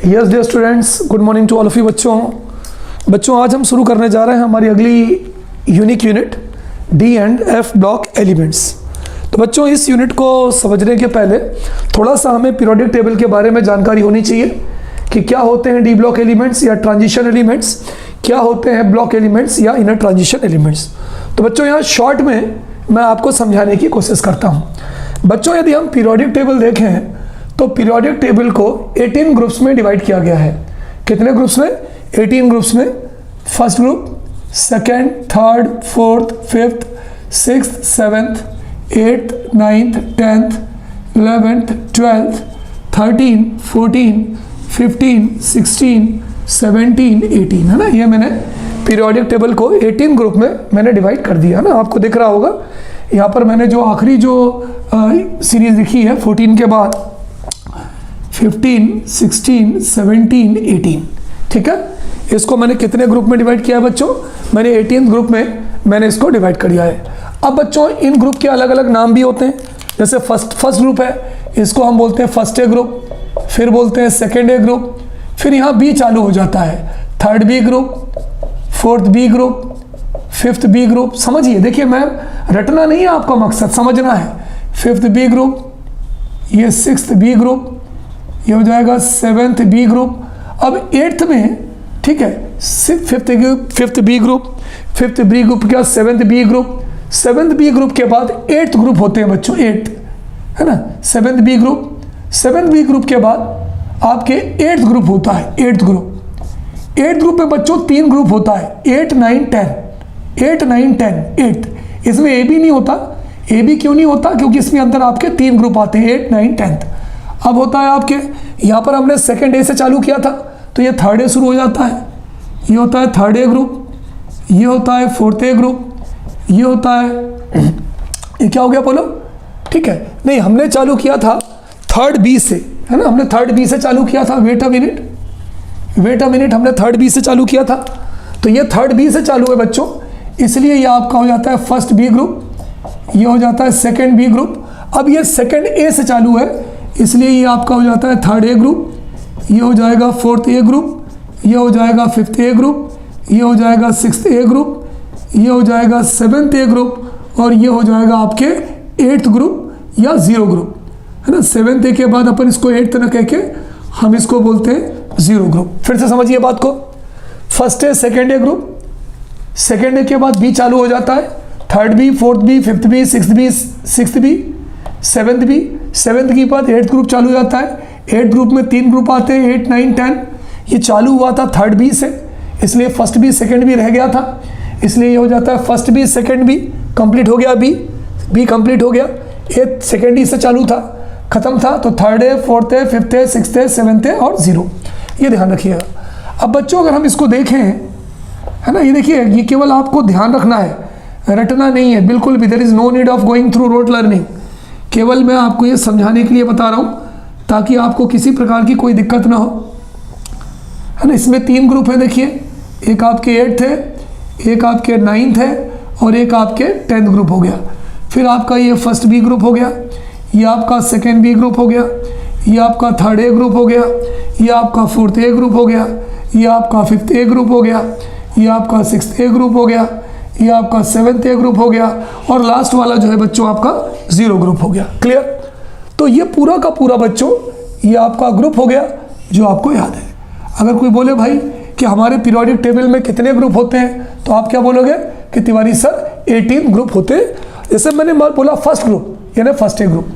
Yes dear students, good morning to all of you. बच्चों आज हम शुरू करने जा रहे हैं हमारी अगली unique unit D and F block elements. तो बच्चों इस यूनिट को समझने के पहले थोड़ा सा हमें पीरियोडिक टेबल के बारे में जानकारी होनी चाहिए कि क्या होते हैं डी ब्लॉक एलिमेंट्स या ट्रांजिशन एलिमेंट्स, क्या होते हैं ब्लॉक एलिमेंट्स या इनर ट्रांजिशन एलिमेंट्स। तो बच्चों यहाँ शॉर्ट में मैं आपको समझाने की कोशिश करता हूँ। बच्चों यदि हम पीरियोडिक टेबल देखें तो पीरियोडिक टेबल को 18 ग्रुप्स में डिवाइड किया गया है। कितने ग्रुप्स में? 18 ग्रुप्स में। First group, second, third, fourth, fifth, sixth, seventh, eighth, ninth, 10th, 11th, 12th, 13, 14, 15, 16, 17, 18 है ना। ये मैंने पीरियोडिक टेबल को 18 ग्रुप में मैंने डिवाइड कर दिया है ना। आपको दिख रहा होगा यहाँ पर मैंने जो आखिरी जो सीरीज लिखी है 14 के बाद 15, 16, 17, 18, ठीक है। इसको मैंने कितने ग्रुप में डिवाइड किया है बच्चों? मैंने 18th ग्रुप में मैंने इसको डिवाइड कर दिया है। अब बच्चों इन ग्रुप के अलग अलग नाम भी होते हैं। जैसे फर्स्ट ग्रुप है, इसको हम बोलते हैं फर्स्ट ए ग्रुप, फिर बोलते हैं सेकेंड ए ग्रुप, फिर यहाँ बी चालू हो जाता है, third B group, fourth B group, fifth B group. समझिए, देखिए मैं रटना नहीं है, आपका मकसद समझना है। फिफ्थ बी ग्रुप, ये सिक्स्थ बी ग्रुप, ये हो जाएगा सेवेंथ बी ग्रुप। अब एट्थ में, ठीक है, fifth B group, fifth B group के बाद seventh B group, seventh B group के बाद एट्थ ग्रुप होते हैं बच्चों, एट्थ है ना, seventh B group. Seventh B group के बाद आपके एट्थ ग्रुप होता है, एट्थ ग्रुप। एट्थ ग्रुप में बच्चों 3 ग्रुप होता है, 8, 9, 10, 8, 9, 10, 8। इसमें ए बी नहीं होता। ए बी क्यों नहीं होता? क्योंकि इसमें अंदर आपके 3 ग्रुप आते हैं, 8, 9, 10। अब होता है आपके यहाँ पर हमने सेकेंड ए से चालू किया था तो ये थर्ड ए शुरू हो जाता है। ये होता है थर्ड ए ग्रुप, ये होता है फोर्थ ए ग्रुप, ये होता है ये क्या हो गया बोलो? ठीक है, नहीं हमने चालू किया था थर्ड बी से, है ना। हमने थर्ड बी से चालू किया था। वेट अ मिनट, हमने थर्ड बी से चालू किया था। तो ये थर्ड बी से चालू है बच्चों, इसलिए ये आपका हो जाता है फर्स्ट बी ग्रुप, ये हो जाता है सेकेंड बी ग्रुप। अब ये सेकेंड ए से चालू है, इसलिए ये आपका हो जाता है थर्ड ए ग्रुप, ये हो जाएगा फोर्थ ए ग्रुप, ये हो जाएगा फिफ्थ ए ग्रुप, ये हो जाएगा सिक्स्थ ए ग्रुप, ये हो जाएगा सेवेंथ ए ग्रुप, और ये हो जाएगा आपके एट्थ ग्रुप या जीरो ग्रुप, है ना। सेवेंथ ए के बाद अपन इसको एट्थ न कह के हम इसको बोलते हैं जीरो ग्रुप। फिर से समझिए बात को। First A, second A group, second A के बाद बी चालू हो जाता है, third B, fourth B, fifth B, sixth B, seventh B, seventh के बाद एट्थ ग्रुप चालू हो जाता है। एट्थ ग्रुप में 3 ग्रुप आते हैं, 8, 9, 10। ये चालू हुआ था थर्ड बी से, इसलिए फर्स्ट बी सेकेंड बी रह गया था, इसलिए ये हो जाता है first B second B, complete हो गया। बी कंप्लीट हो गया। ए सेकेंड ई से चालू था, खत्म था, तो थर्ड है, फोर्थ है, फिफ्थ है, सिक्स्थ है, सेवेंथ है और जीरो। ये ध्यान रखिएगा। अब बच्चों अगर हम इसको देखें, है ना, ये देखिए, ये केवल आपको ध्यान रखना है, रटना नहीं है बिल्कुल भी। There is no need of going through rote learning. केवल मैं आपको ये समझाने के लिए बता रहा हूँ ताकि आपको किसी प्रकार की कोई दिक्कत ना हो, है ना। इसमें 3 ग्रुप है, देखिए, एक आपके 8th है, एक आपके 9th है और एक आपके 10th ग्रुप हो गया। फिर आपका ये फर्स्ट बी ग्रुप हो गया, ये आपका सेकेंड बी ग्रुप हो गया, ये आपका थर्ड ए ग्रुप हो गया, ये आपका फोर्थ ए ग्रुप हो गया, ये आपका फिफ्थ ए ग्रुप हो गया, ये आपका सिक्स्थ ए ग्रुप हो गया, ये आपका सेवेंथ ए ग्रुप हो गया, और लास्ट वाला जो है बच्चों आपका जीरो ग्रुप हो गया। क्लियर? तो ये पूरा का पूरा बच्चों ये आपका ग्रुप हो गया जो आपको याद है। अगर कोई बोले भाई कि हमारे पीरियोडिक टेबल में कितने ग्रुप होते हैं, तो आप क्या बोलोगे कि तिवारी सर 18 ग्रुप होते हैं। जैसे मैंने बोला फर्स्ट ग्रुप यानी फर्स्ट ए ग्रुप,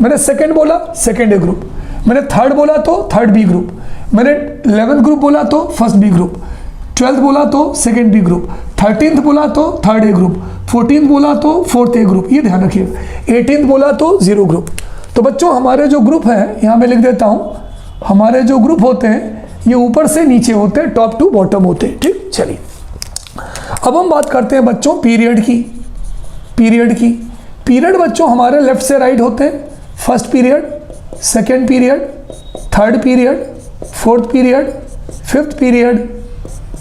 मैंने सेकेंड बोला सेकेंड ए ग्रुप, मैंने थर्ड बोला तो थर्ड बी ग्रुप, मैंने 11th ग्रुप बोला तो फर्स्ट बी ग्रुप, 12th बोला तो सेकेंड बी ग्रुप, 13th बोला तो थर्ड ए ग्रुप, 14th बोला तो फोर्थ ए ग्रुप। ये ध्यान रखिए। 18th बोला तो जीरो ग्रुप। तो बच्चों हमारे जो ग्रुप है, यहाँ मैं लिख देता हूँ, हमारे जो ग्रुप होते हैं ये ऊपर से नीचे होते हैं, टॉप टू बॉटम होते हैं। ठीक, चलिए अब हम बात करते हैं बच्चों पीरियड की। पीरियड बच्चों हमारे लेफ्ट से राइट होते हैं। First period, second period, third period, fourth period, fifth period,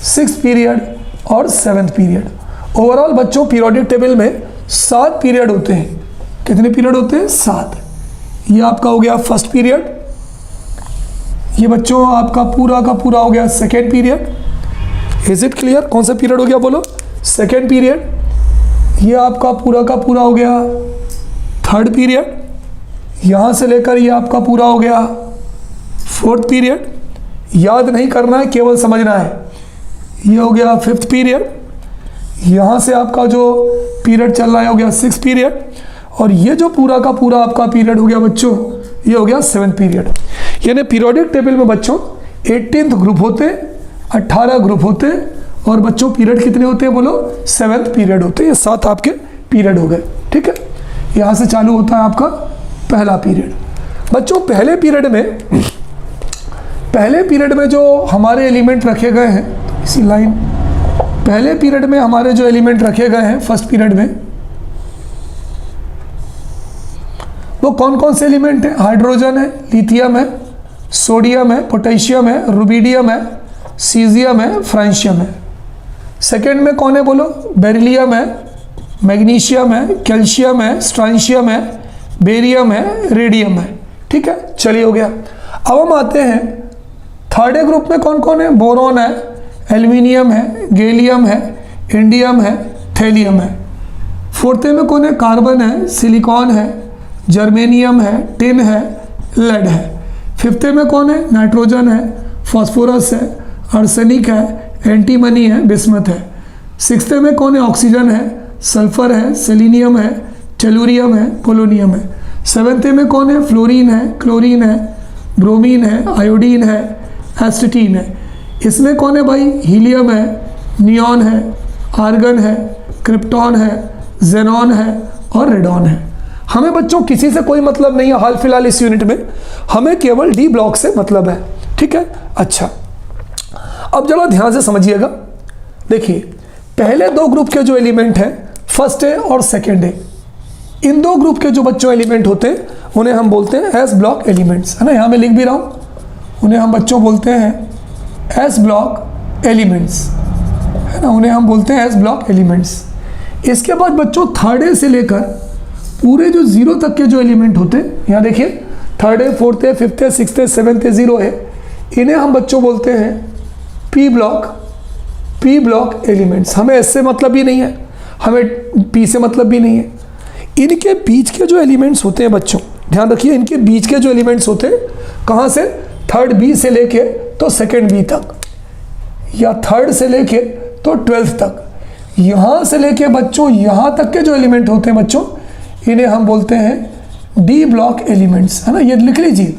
sixth period और सेवेंथ पीरियड। ओवरऑल बच्चों पीरियोडिक टेबल में 7 पीरियड होते हैं। कितने पीरियड होते हैं? 7। ये आपका हो गया फर्स्ट पीरियड, ये बच्चों आपका पूरा का पूरा हो गया second period. Is it clear? कौन सा पीरियड हो गया बोलो? Second period. ये आपका पूरा का पूरा हो गया थर्ड पीरियड। यहाँ से लेकर ये आपका पूरा हो गया फोर्थ पीरियड। याद नहीं करना है, केवल समझना है। ये हो गया फिफ्थ पीरियड। यहाँ से आपका जो पीरियड चल रहा है हो गया सिक्स पीरियड। और ये जो पूरा का पूरा आपका पीरियड हो गया बच्चों, ये हो गया सेवन्थ पीरियड। यानी पीरियोडिक टेबल में बच्चों 18th ग्रुप होते, 18 ग्रुप होते, और बच्चों पीरियड कितने होते हैं बोलो? 7th पीरियड होते हैं। ये 7 आपके पीरियड हो गए। ठीक है, यहाँ से चालू होता है आपका पहला पीरियड। बच्चों पहले पीरियड में जो हमारे एलिमेंट रखे गए हैं, इसी लाइन, पहले पीरियड में हमारे जो एलिमेंट रखे गए हैं फर्स्ट पीरियड में, वो कौन कौन से एलिमेंट हैं? हाइड्रोजन है, लिथियम है, सोडियम है, पोटेशियम है, रुबिडियम है, सीजियम है, फ्रांशियम है। सेकेंड में कौन है बोलो? बेरिलियम है, मैग्नीशियम है, कैल्शियम है, स्ट्रांशियम है, बेरियम है, रेडियम है। ठीक है, चलिए हो गया। अब हम आते हैं थर्ड ग्रुप में कौन कौन है? बोरॉन है, एल्यूमिनियम है, गैलियम है, इंडियम है, थैलियम है। फोर्थ में कौन है? कार्बन है, सिलिकॉन है, जर्मेनियम है, टिन है, लेड है। फिफ्थ में कौन है? नाइट्रोजन है, फास्फोरस है, आर्सेनिक है, एंटीमनी है, बिस्मथ है। सिक्स्थ में कौन है? ऑक्सीजन है, सल्फर है, सेलिनियम है, टेलुरियम है, पोलोनियम है। सेवेंथ में कौन है? फ्लोरीन है, क्लोरीन है, ब्रोमीन है, आयोडीन है, एस्टेटीन है। इसमें कौन है भाई? हीलियम है, नियॉन है, आर्गन है, क्रिप्टॉन है, जेनॉन है और रेडॉन है। हमें बच्चों किसी से कोई मतलब नहीं है हाल फिलहाल इस यूनिट में, हमें केवल डी ब्लॉक से मतलब है। ठीक है, अच्छा अब जरा ध्यान से समझिएगा। देखिए पहले दो ग्रुप के जो एलिमेंट हैं फर्स्ट है और सेकेंड है, इन दो ग्रुप के जो बच्चों एलिमेंट होते हैं उन्हें हम बोलते हैं एस ब्लॉक एलिमेंट्स, है ना। यहाँ मैं लिख भी रहा हूँ, उन्हें हम बच्चों बोलते हैं एस ब्लॉक एलिमेंट्स, है ना, उन्हें हम बोलते हैं एस ब्लॉक एलिमेंट्स। इसके बाद बच्चों थर्ड ए से लेकर पूरे जो जीरो तक के जो एलिमेंट होते हैं, यहाँ देखिए थर्ड है, फोर्थ है, फिफ्थ है, सिक्स्थ है, सेवन्थ है, जीरो है, इन्हें हम बच्चों बोलते हैं पी ब्लॉक एलिमेंट्स। हमें एस से मतलब भी नहीं है, हमें पी से मतलब भी नहीं है। इनके बीच के जो एलिमेंट्स होते हैं बच्चों, ध्यान रखिए, इनके बीच के जो एलिमेंट्स होते हैं कहाँ से? थर्ड बी से लेके तो सेकेंड बी तक, या थर्ड से लेके तो 12th तक, यहाँ से लेके बच्चों यहाँ तक के जो एलिमेंट होते हैं बच्चों, इन्हें हम बोलते हैं डी ब्लॉक एलिमेंट्स, है ना। ये लिख लीजिए,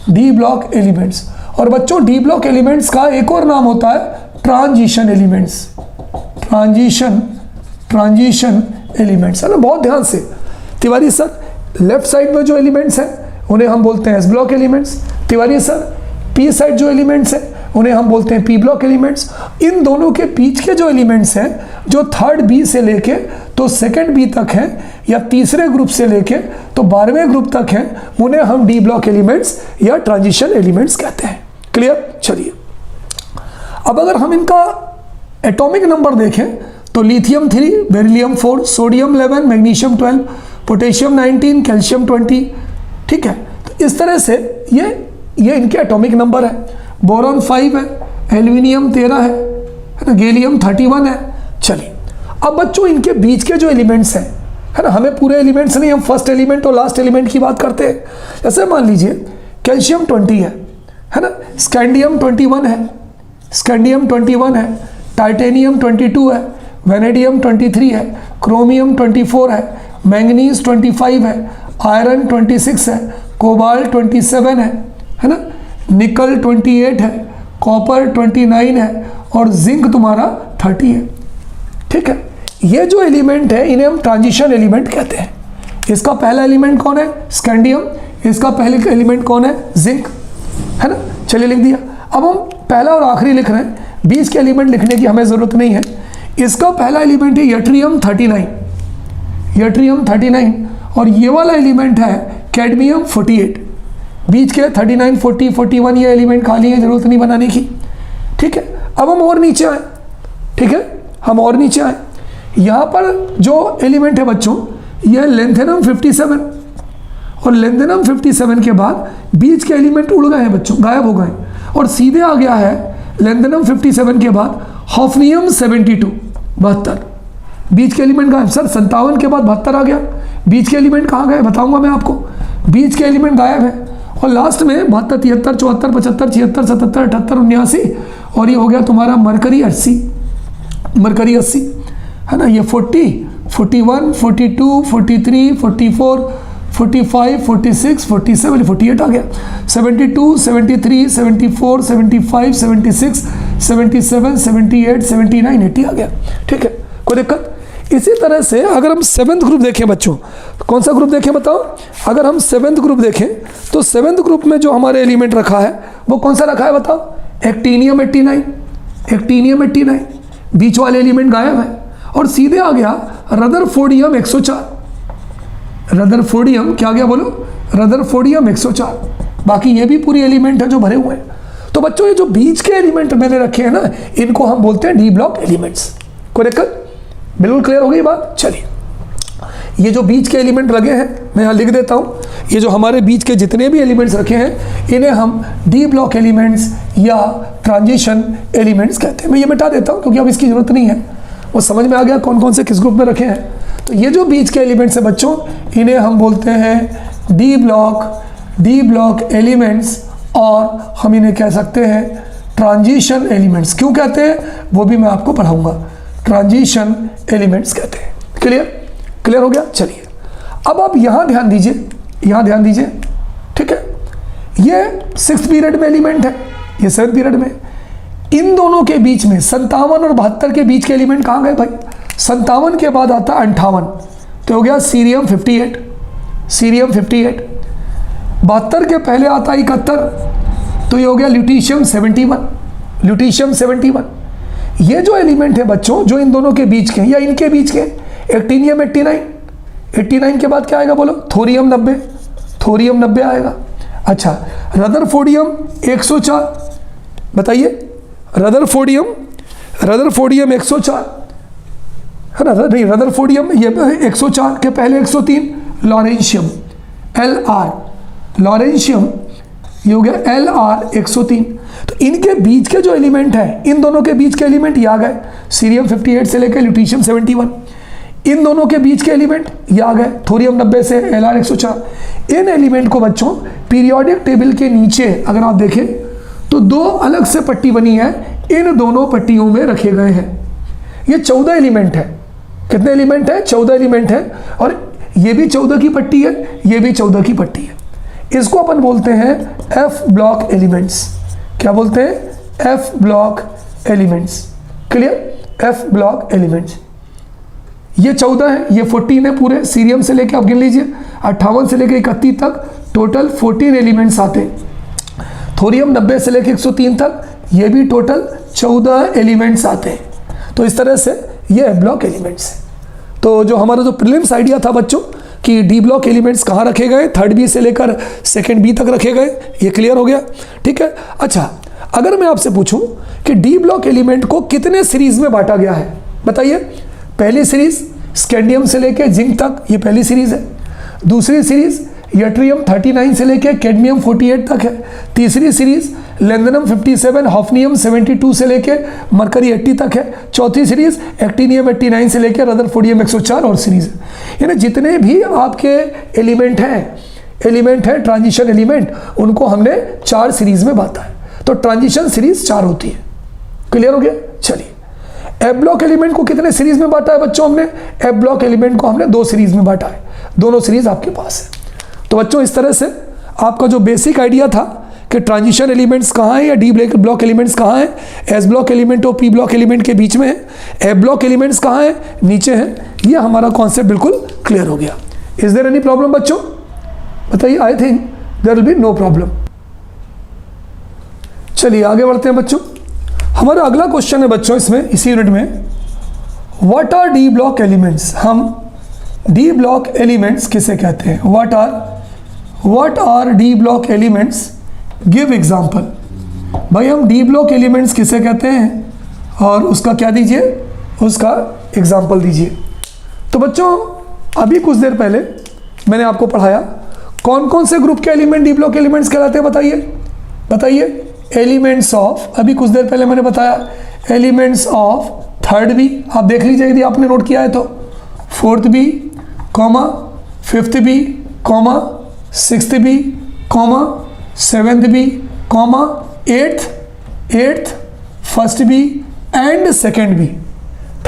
डी ब्लॉक एलिमेंट्स। और बच्चों डी ब्लॉक एलिमेंट्स का एक और नाम होता है ट्रांजिशन एलिमेंट्स, ट्रांजिशन एलिमेंट्स, है ना। बहुत ध्यान से तिवारी सर, लेफ्ट साइड में जो एलिमेंट्स हैं उन्हें हम बोलते हैं S block elements. Tiwari sir P side जो एलिमेंट्स हैं उन्हें हम बोलते हैं पी ब्लॉक एलिमेंट्स। इन दोनों के बीच के जो एलिमेंट्स हैं जो थर्ड बी से लेके तो सेकंड बी तक हैं, या तीसरे ग्रुप से लेके तो 12वें ग्रुप तक हैं, उन्हें हम डी ब्लॉक एलिमेंट्स या ट्रांजिशन एलिमेंट्स कहते हैं। क्लियर? चलिए अब अगर हम इनका एटॉमिक नंबर देखें तो lithium 3, beryllium 4, sodium 11, magnesium 12, potassium 19, calcium 20। ठीक है, तो इस तरह से ये इनके एटॉमिक नंबर है। बोरॉन 5 है, एल्यूमिनियम 13 है ना, गैलियम 31 है। चलिए अब बच्चों इनके बीच के जो एलिमेंट्स हैं, है ना, हमें पूरे एलिमेंट्स नहीं, हम फर्स्ट एलिमेंट और लास्ट एलिमेंट की बात करते हैं। जैसे मान लीजिए कैल्शियम 20 है ना, स्कैंडियम 21 है, टाइटेनियम 22 है, वेनेडियम 23 है, क्रोमियम 24 है, मैंगनीज 25 है, आयरन 26 है, कोबाल्ट 27 है ना, निकल 28 है, कॉपर 29 है और जिंक तुम्हारा 30 है। ठीक है, ये जो एलिमेंट है इन्हें हम ट्रांजिशन एलिमेंट कहते हैं। इसका पहला एलिमेंट कौन है? स्कैंडियम। इसका पहले एलिमेंट कौन है? जिंक, है ना। चलिए लिख दिया। अब हम पहला और आखिरी लिख रहे हैं, बीच के एलिमेंट लिखने की हमें ज़रूरत नहीं है। इसका पहला एलिमेंट है यट्रियम 39 और ये वाला एलिमेंट है कैडमियम 48। बीच के 39, 40, 41 ये एलिमेंट खाली है, ज़रूरत नहीं बनाने की। ठीक है, अब हम और नीचे आए। ठीक है, हम और नीचे आए। यहाँ पर जो एलिमेंट है बच्चों, यह लेंथेनम 57 और लेंथेनम 57 के बाद बीच के एलिमेंट उड़ गए हैं बच्चों, गायब हो गए, और सीधे आ गया है लेंथेनम 57 के बाद हॉफनियम 72 72। बीच के एलिमेंट गायब। सर 57 के बाद 72 आ गया, बीच के एलिमेंट कहाँ गए बताऊंगा मैं आपको। बीच के एलिमेंट गायब है, और लास्ट में 72, 73, 74, 75, 76, 77, 78, 79, और ये हो गया तुम्हारा मरकरी 80, मरकरी 80 है ना। ये 40, 41, 42, 43, 44, 45, 46, 47, 48 आ गया। 72, 73, 74, 75, 76, 77, 78, 79, 80 आ गया। ठीक है, कोई दिक्कत। इसी तरह से अगर हम 7th ग्रुप देखें बच्चों, कौन सा ग्रुप देखें बताओ। अगर हम 7th ग्रुप देखें तो 7th ग्रुप में जो हमारे एलिमेंट रखा है वो कौन सा रखा है बताओ। एक्टीनियम 89, एक्टीनियम 89, बीच वाले एलिमेंट गायब है, और सीधे आ गया रदरफोर्डियम 104। रदरफोर्डियम क्या गया बोलो, रदरफोर्डियम 104। बाकी ये भी पूरी एलिमेंट है जो भरे हुए हैं। तो बच्चों ये जो बीच के एलिमेंट मैंने रखे हैं ना, इनको हम बोलते हैं डी ब्लॉक एलिमेंट्स। कोई दिक्कत, बिल्कुल क्लियर हो गई बात। चलिए, ये जो बीच के एलिमेंट लगे हैं मैं यहाँ लिख देता हूँ। ये जो हमारे बीच के जितने भी एलिमेंट्स रखे हैं इन्हें हम डी ब्लॉक एलिमेंट्स या ट्रांजिशन एलिमेंट्स कहते हैं। मैं ये मिटा देता हूँ क्योंकि अब इसकी ज़रूरत नहीं है, वो समझ में आ गया कौन कौन से किस ग्रुप में रखे हैं। तो ये जो बीच के एलिमेंट्स हैं बच्चों, इन्हें हम बोलते हैं डी ब्लॉक एलिमेंट्स, और हम इन्हें कह सकते हैं ट्रांजिशन एलिमेंट्स। क्यों कहते हैं वो भी मैं आपको पढ़ाऊँगा। ट्रांजिशन एलिमेंट्स कहते हैं। क्लियर, क्लियर हो गया। चलिए अब आप यहाँ ध्यान दीजिए, यहाँ ध्यान दीजिए। ठीक है, ये 6th पीरियड में एलिमेंट है, ये 7th पीरियड में। इन दोनों के बीच में 57 और 72 के बीच के एलिमेंट कहाँ गए भाई। 57 के बाद आता 58, तो हो गया सीरियम 58, सीरियम 58। 72 के पहले आता 71, तो ये हो गया ल्यूटीशियम 71, ल्यूटीशियम 71। ये जो एलिमेंट है बच्चों जो इन दोनों के बीच के या इनके बीच के, एक्टीनियम 89, 89 के बाद क्या आएगा बोलो, थोरियम 90, थोरियम 90 आएगा। अच्छा, रदरफोर्डियम 104, बताइए। रदरफोर्डियम 104 है ना, नहीं रदरफोर्डियम ये 104 के पहले 103, लॉरेंशियम LR, लॉरेंशियम ये हो गया LR 103। तो इनके बीच के जो एलिमेंट है, इन दोनों के बीच के एलिमेंट ये आ गए, सीरियम 58 से लेकर ल्यूटीशियम 71। इन दोनों के बीच के एलिमेंट ये आ गए, थोरियम 90 से LR 104। इन एलिमेंट को बच्चों पीरियोडिक टेबल के नीचे अगर आप देखें तो दो अलग से पट्टी बनी है, इन दोनों पट्टियों में रखे गए हैं। ये 14 एलिमेंट है। कितने एलिमेंट है? 14 एलिमेंट है, और ये भी 14 की पट्टी है, ये भी 14 की पट्टी है। इसको अपन बोलते हैं F ब्लॉक एलिमेंट्स। क्या बोलते हैं? F block elements. Clear? F block elements. ये 14 है, ये 14 है पूरे, सीरियम से लेके आप गिन लीजिए 58 से लेके 31 तक टोटल 14 एलिमेंट्स आते हैं। थोरियम 90 से लेके 103 तक ये भी टोटल 14 एलिमेंट्स आते हैं। तो इस तरह से ये F ब्लॉक एलिमेंट्स है। तो जो हमारा जो प्रीलिम्स आइडिया था बच्चों कि डी ब्लॉक एलिमेंट्स कहाँ रखे गए, 3rd बी से लेकर 2nd बी तक रखे गए, ये क्लियर हो गया। ठीक है। अच्छा, अगर मैं आपसे पूछूं कि डी ब्लॉक एलिमेंट को कितने सीरीज में बांटा गया है, बताइए। पहली सीरीज स्कैंडियम से लेकर जिंक तक, ये पहली सीरीज है। दूसरी सीरीज यट्रियम 39 से लेकर कैडमियम 48 तक है। तीसरी सीरीज लेंथेनम 57, हॉफनियम 72 से लेकर मरकरी 80 तक है। चौथी सीरीज एक्टीनियम 89 से लेकर रदरफोर्डियम 104 और सीरीज है। यानी जितने भी आपके एलिमेंट हैं ट्रांजिशन एलिमेंट, उनको हमने 4 सीरीज में बांटा है। तो ट्रांजिशन सीरीज 4 होती है। क्लियर हो गया। चलिए, एफ ब्लॉक एलिमेंट को कितने सीरीज में बांटा है बच्चों? हमने एफ ब्लॉक एलिमेंट को हमने 2 सीरीज में बांटा है। दोनों सीरीज आपके पास है। तो बच्चों इस तरह से आपका जो बेसिक आइडिया था कि ट्रांजिशन एलिमेंट्स कहाँ हैं या डी ब्लॉक एलिमेंट्स कहाँ हैं, एस ब्लॉक एलिमेंट और पी ब्लॉक एलिमेंट के बीच में है, एफ ब्लॉक एलिमेंट्स कहाँ हैं, नीचे हैं, ये हमारा कॉन्सेप्ट बिल्कुल क्लियर हो गया। इज देयर एनी प्रॉब्लम बच्चों? बताइए। I think there will be no problem. चलिए आगे बढ़ते हैं बच्चों। हमारा अगला क्वेश्चन है बच्चों इसमें, इसी यूनिट में, what R D block elements. हम डी ब्लॉक एलिमेंट्स किसे कहते हैं? What R D block elements, give example. भाई हम डी ब्लॉक एलिमेंट्स किसे कहते हैं और उसका क्या दीजिए, उसका एग्जाम्पल दीजिए। तो बच्चों अभी कुछ देर पहले मैंने आपको पढ़ाया कौन कौन से ग्रुप के एलिमेंट डी ब्लॉक एलिमेंट्स कहलाते हैं, बताइए बताइए। एलिमेंट्स ऑफ, अभी कुछ देर पहले मैंने बताया, एलिमेंट्स ऑफ थर्ड बी, आप देख लीजिए यदि आपने नोट किया है तो, fourth B comma fifth B comma sixth B comma seventh B comma eighth first B and second B.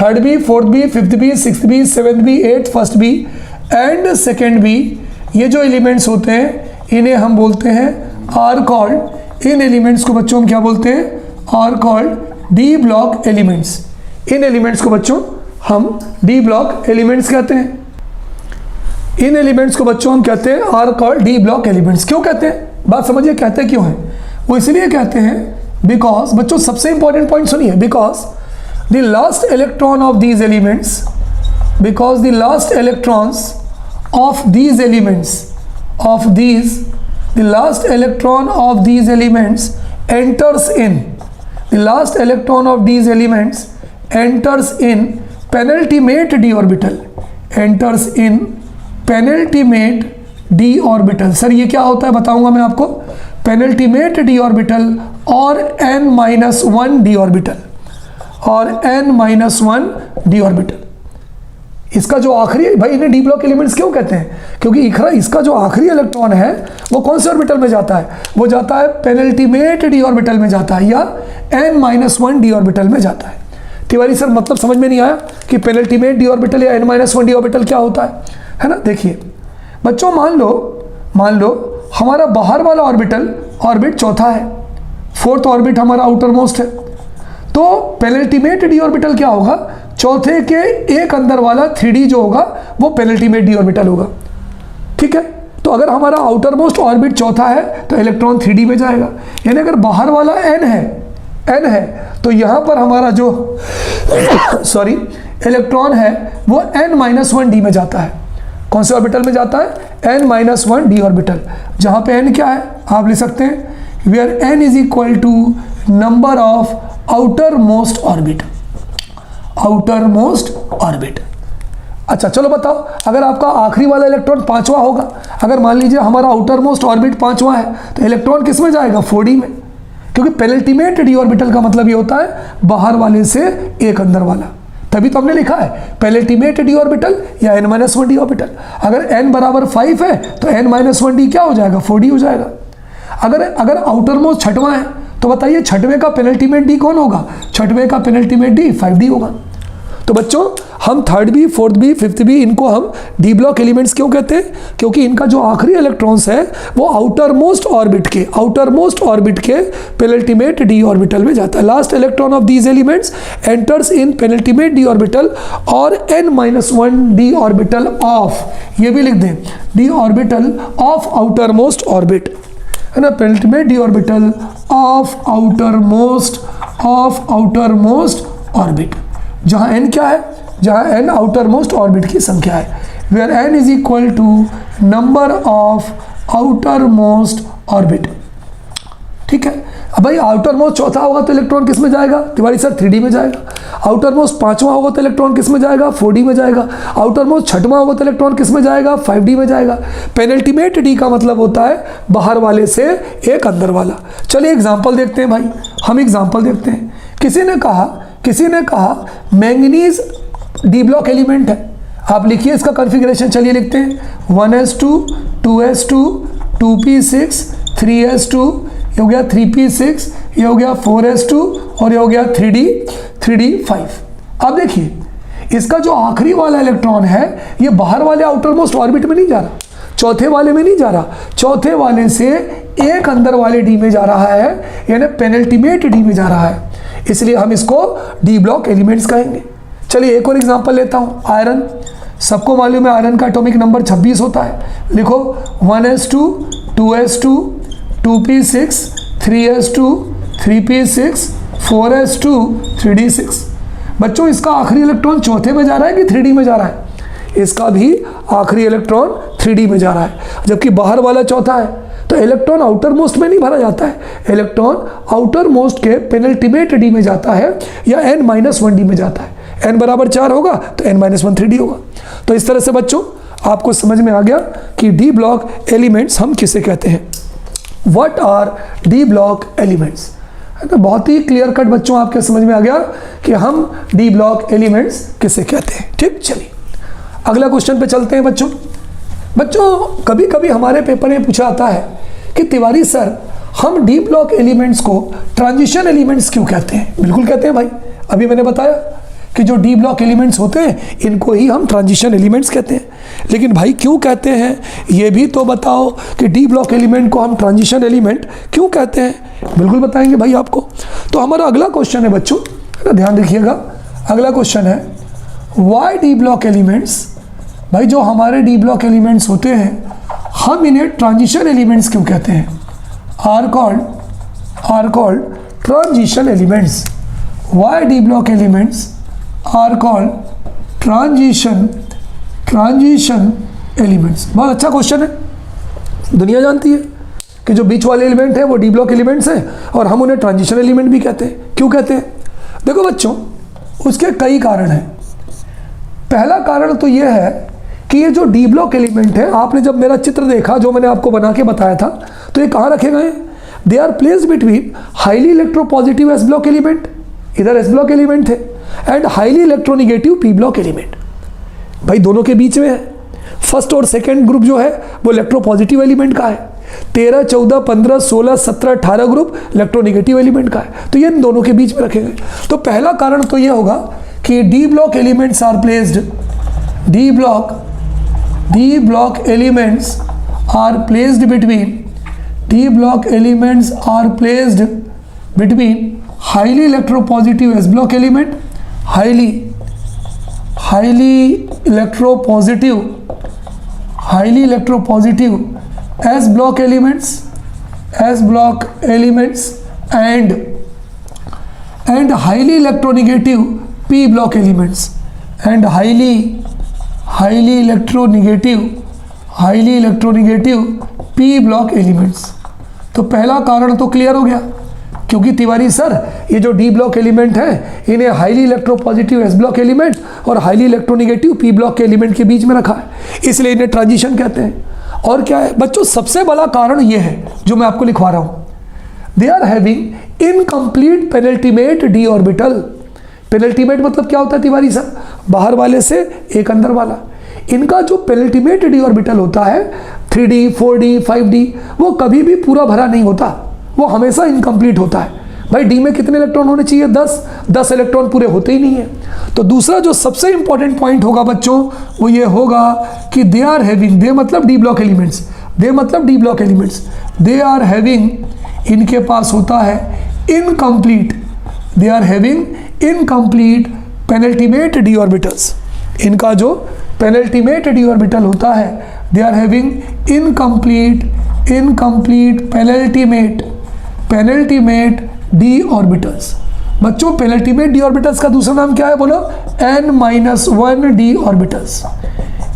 Third B, fourth B, fifth B, sixth B, seventh B, eighth first B and second B, ये जो elements होते हैं इन्हें हम बोलते हैं are called, in elements को बच्चों हम क्या बोलते हैं, are called D block elements. इन एलिमेंट्स को बच्चों हम डी ब्लॉक एलिमेंट्स कहते हैं। इन एलिमेंट्स को बच्चों हम कहते हैं are called D block elements. क्यों कहते हैं, बात समझिए कहते क्यों हैं। वो इसलिए कहते हैं बिकॉज, बच्चों सबसे इंपॉर्टेंट पॉइंट सुनिए, because the last electron of these elements, because the last electrons of these elements, the last electron of these elements enters in, the last electron of these elements enters in penultimate d orbital, enters in penultimate d orbital। Sir ये क्या होता है बताऊंगा मैं आपको, penultimate d orbital और n-1 d orbital, और n-1 d orbital। इसका जो आखिरी, भाई इन्हें डी ब्लॉक एलिमेंट्स क्यों कहते हैं, क्योंकि इसका जो आखिरी इलेक्ट्रॉन है वो कौन से ऑर्बिटल में जाता है, वो जाता है पेनल्टीमेट डी ऑर्बिटल में जाता है, या n-1 डी ऑर्बिटल में जाता है। तिवारी सर मतलब समझ में नहीं आया कि पेनल्टीमेट डी ऑर्बिटल या n-1 डी ऑर्बिटल क्या होता है ना। देखिए बच्चों, मान लो हमारा बाहर वाला ऑर्बिट चौथा है, फोर्थ ऑर्बिट हमारा आउटर मोस्ट है, तो पेनल्टीमेट डी ऑर्बिटल क्या होगा, चौथे के एक अंदर वाला 3D जो होगा वो पेनल्टीमेट डी ऑर्बिटल होगा। ठीक है, तो अगर हमारा आउटर मोस्ट ऑर्बिट चौथा है तो इलेक्ट्रॉन 3D में जाएगा, यानी अगर बाहर वाला n है तो यहाँ पर हमारा जो इलेक्ट्रॉन है वो n-1 d में जाता है। कौन से ऑर्बिटल में जाता है, n-1 d ऑर्बिटल, जहाँ पे n क्या है आप लिख सकते हैं, where n is equal to number of outermost orbit, outermost orbit. अच्छा चलो बताओ, अगर आपका आखिरी वाला इलेक्ट्रॉन पांचवा होगा, अगर मान लीजिए हमारा आउटर मोस्ट ऑर्बिट पांचवा है तो इलेक्ट्रॉन किस में जाएगा, 4D में, क्योंकि पेनल्टीमेट डी ऑर्बिटल का मतलब ये होता है बाहर वाले से एक अंदर वाला, तभी तो हमने लिखा है पेनल्टीमेट डी ऑर्बिटल या n-1 डी ऑर्बिटल। अगर n बराबर 5 है तो n-1 डी क्या हो जाएगा, 4D हो जाएगा। अगर आउटर मोस्ट छठवां है तो बताइए छठवें का पेनल्टीमेट डी कौन होगा, छठवें का पेनल्टीमेट डी 5D होगा। तो बच्चों हम third B, fourth B, fifth B, इनको हम डी ब्लॉक एलिमेंट्स क्यों कहते हैं, क्योंकि इनका जो आखिरी इलेक्ट्रॉन्स है वो आउटर मोस्ट ऑर्बिट के पेनल्टीमेट डी ऑर्बिटल में जाता है। Last electron of these elements enters in penultimate D orbital और n-1 डी ऑर्बिटल ऑफ, ये भी लिख दें, D orbital of outermost orbit, है ना, penultimate D orbital of outermost orbit, जहां n क्या है, जहां n आउटर मोस्ट ऑर्बिट की संख्या है, where n is equal to number of outermost orbit. ठीक है, अब भाई आउटर मोस्ट चौथा होगा तो इलेक्ट्रॉन किस में जाएगा, तिवारी सर 3D में जाएगा। आउटर मोस्ट पांचवा होगा तो इलेक्ट्रॉन किस में जाएगा, 4D में जाएगा। आउटर मोस्ट छठवां होगा तो इलेक्ट्रॉन किस में जाएगा, 5D में जाएगा। पेनल्टीमेट डी का मतलब होता है बाहर वाले से एक अंदर वाला। चलिए एग्जाम्पल देखते हैं भाई, हम एग्जाम्पल देखते हैं। किसी ने कहा मैंगनीज डी ब्लॉक एलिमेंट है, आप लिखिए इसका कॉन्फ़िगरेशन, चलिए लिखते हैं 1s2 2s2 2p6 3s2, ये हो गया 3p6, ये हो गया 4s2 और ये हो गया 3d5। अब देखिए इसका जो आखिरी वाला इलेक्ट्रॉन है ये बाहर वाले आउटर मोस्ट ऑर्बिट में नहीं जा रहा, चौथे वाले में नहीं जा रहा, चौथे वाले से एक अंदर वाले डी में जा रहा है, यानी पेनल्टीमेट डी में जा रहा है, इसलिए हम इसको डी ब्लॉक एलिमेंट्स कहेंगे। चलिए एक और एग्जांपल लेता हूँ, आयरन, सबको मालूम है आयरन का एटॉमिक नंबर 26 होता है, लिखो 1s2 2s2 2p6 3s2 3p6 4s2 3d6। बच्चों इसका आखिरी इलेक्ट्रॉन चौथे में जा रहा है कि 3D में जा रहा है, इसका भी आखिरी इलेक्ट्रॉन 3D में जा रहा है, जबकि बाहर वाला चौथा है। तो इलेक्ट्रॉन आउटर मोस्ट में नहीं भरा जाता है, इलेक्ट्रॉन आउटर मोस्ट के पेनल्टीमेट डी में जाता है या n-1 डी में जाता है। n बराबर 4 होगा तो n-1 3D होगा। तो इस तरह से बच्चों आपको समझ में आ गया कि डी ब्लॉक एलिमेंट्स हम किसे कहते हैं। What R D block elements, है ना। बहुत ही क्लियर कट बच्चों आपके समझ में आ गया कि हम डी ब्लॉक एलिमेंट्स किसे कहते हैं। ठीक, चलिए अगला क्वेश्चन पे चलते हैं बच्चों। कभी कभी हमारे पेपर में पूछा आता है कि तिवारी सर हम डी ब्लॉक एलिमेंट्स को ट्रांजिशन एलिमेंट्स क्यों कहते हैं। बिल्कुल कहते हैं भाई, अभी मैंने बताया कि जो डी ब्लॉक एलिमेंट्स होते हैं इनको ही हम ट्रांजिशन एलिमेंट्स कहते हैं। लेकिन भाई क्यों कहते हैं ये भी तो बताओ कि डी ब्लॉक एलिमेंट को हम ट्रांजिशन एलिमेंट क्यों कहते हैं। बिल्कुल बताएंगे भाई आपको। तो हमारा अगला क्वेश्चन है बच्चों, है ना, ध्यान रखिएगा। अगला क्वेश्चन है वाई डी ब्लॉक एलिमेंट्स, भाई जो हमारे डी ब्लॉक एलिमेंट्स होते हैं हम इन्हें ट्रांजिशन एलिमेंट्स क्यों कहते हैं। Are called transition elements. Why D block elements are called transition elements. बहुत अच्छा क्वेश्चन है। दुनिया जानती है कि जो बीच वाले एलिमेंट है वो डी ब्लॉक एलिमेंट्स हैं और हम उन्हें ट्रांजिशन एलिमेंट भी कहते हैं। क्यों कहते हैं? देखो बच्चों, उसके कई कारण हैं। पहला कारण तो ये है कि ये जो डी ब्लॉक एलिमेंट है, आपने जब मेरा चित्र देखा जो मैंने आपको बना के बताया था, तो ये कहाँ रखे गए हैं? They are placed between highly electropositive S block element, इधर एस ब्लॉक एलिमेंट है, and highly electronegative P block element. भाई दोनों के बीच में है। फर्स्ट और सेकेंड ग्रुप जो है वो इलेक्ट्रोपॉजिटिव एलिमेंट का है। 13, 14, 15, 16, 17, 18 ग्रुप इलेक्ट्रोनिगेटिव एलिमेंट का है। तो ये इन दोनों के बीच में रखे गए। तो पहला कारण तो ये होगा कि D block elements are placed, D block elements are placed between highly electropositive S block element, highly electropositive S block elements and highly electronegative P block elements, and highly electronegative P block elements. तो पहला कारण तो clear हो गया, क्योंकि Tiwari sir ये जो D block element है इन्हें highly electropositive S block element और हाईली इलेक्ट्रोनिगेटिव पी ब्लॉक के एलिमेंट के बीच में रखा है, इसलिए इन्हें ट्रांजिशन कहते हैं। और क्या है बच्चों, सबसे बड़ा कारण ये है जो मैं आपको लिखवा रहा हूँ, they are having incomplete penultimate D orbital. Penultimate मतलब क्या होता है तिवारी सर? बाहर वाले से एक अंदर वाला। इनका जो पेनल्टीमेट डी ऑर्बिटल होता है 3D, 4D, 5D, वो कभी भी पूरा भरा नहीं होता, वो हमेशा इनकम्प्लीट होता है। भाई डी में कितने इलेक्ट्रॉन होने चाहिए? 10 इलेक्ट्रॉन पूरे होते ही नहीं है। तो दूसरा जो सबसे इंपॉर्टेंट पॉइंट होगा बच्चों वो ये होगा कि दे आर हैविंग, दे मतलब D block elements, they are having, इनके पास होता है incomplete, they are having incomplete penultimate D orbitals. इनका जो पेनल्टीमेट डी ऑर्बिटल होता है, they are having incomplete penultimate D orbitals. बच्चों पेनल्टीमेट डी ऑर्बिटल्स का दूसरा नाम क्या है बोलो? n-1 D orbitals.